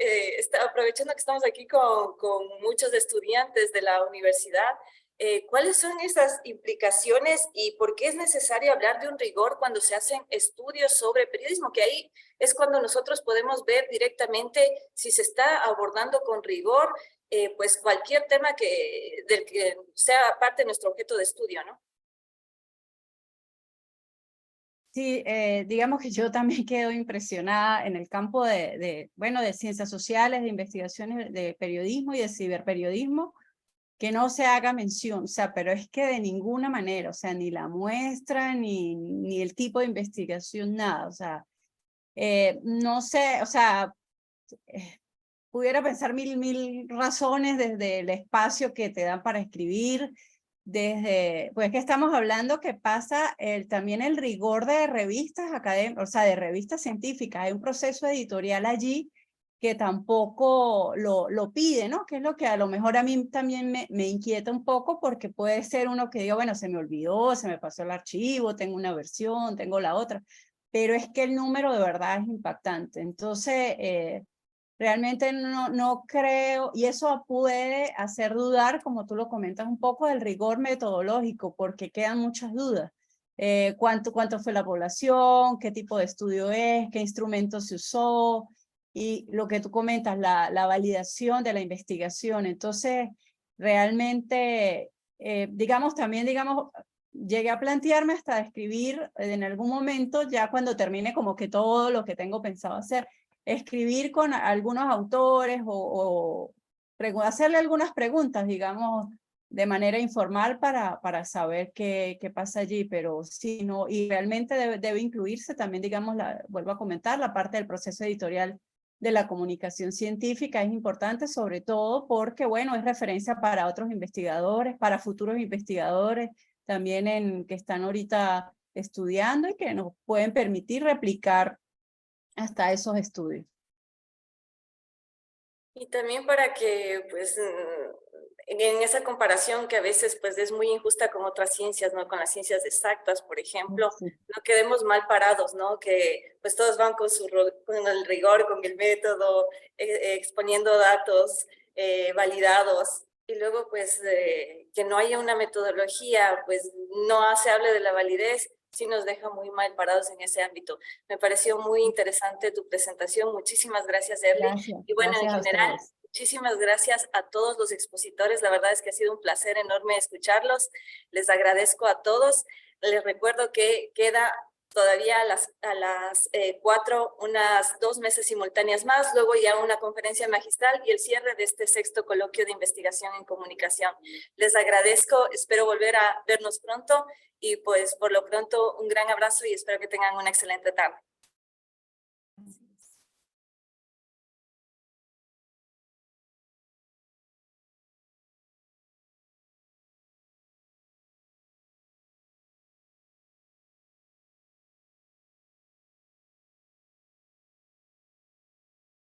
aprovechando que estamos aquí con muchos estudiantes de la universidad, ¿cuáles son esas implicaciones y por qué es necesario hablar de un rigor cuando se hacen estudios sobre periodismo? Que ahí es cuando nosotros podemos ver directamente si se está abordando con rigor pues cualquier tema del que sea parte de nuestro objeto de estudio, ¿no? Sí, digamos que yo también quedo impresionada en el campo de ciencias sociales, de investigaciones de periodismo y de ciberperiodismo, que no se haga mención, o sea, pero es que de ninguna manera, o sea, ni la muestra, ni el tipo de investigación, nada, o sea, no sé, o sea, pudiera pensar mil razones desde el espacio que te dan para escribir, pues que estamos hablando que pasa también el rigor de revistas académicas, o sea, de revistas científicas, hay un proceso editorial allí que tampoco lo pide, ¿no? Que es lo que a lo mejor a mí también me inquieta un poco, porque puede ser uno que diga, bueno, se me olvidó, se me pasó el archivo, tengo una versión, tengo la otra, pero es que el número de verdad es impactante. Entonces, realmente no creo, y eso puede hacer dudar, como tú lo comentas un poco, del rigor metodológico, porque quedan muchas dudas. ¿Cuánto fue la población? ¿Qué tipo de estudio es? ¿Qué instrumento se usó? Y lo que tú comentas, la validación de la investigación. Entonces, realmente, también llegué a plantearme hasta escribir en algún momento, ya cuando termine como que todo lo que tengo pensado hacer, escribir con algunos autores o hacerle algunas preguntas, digamos, de manera informal para saber qué pasa allí, pero sí, no, y realmente debe incluirse también, digamos, vuelvo a comentar, la parte del proceso editorial de la comunicación científica es importante, sobre todo porque, bueno, es referencia para otros investigadores, para futuros investigadores, también que están ahorita estudiando y que nos pueden permitir replicar hasta esos estudios. Y también para que, pues, en esa comparación que a veces, pues, es muy injusta con otras ciencias, ¿no? Con las ciencias exactas, por ejemplo, Sí. no quedemos mal parados, ¿no? Que, pues, todos van con el rigor, con el método, exponiendo datos validados. Y luego, pues, que no haya una metodología, pues, no se hable de la validez, sí nos deja muy mal parados en ese ámbito. Me pareció muy interesante tu presentación. Muchísimas gracias, Erly. Gracias, Y bueno, gracias en a general, ustedes. muchísimas gracias a todos los expositores. La verdad es que ha sido un placer enorme escucharlos. Les agradezco a todos. Les recuerdo que queda todavía a las 4 unas 2 mesas simultáneas más, luego ya una conferencia magistral y el cierre de este 6º coloquio de investigación en comunicación. Les agradezco, espero volver a vernos pronto y pues por lo pronto un gran abrazo y espero que tengan una excelente tarde.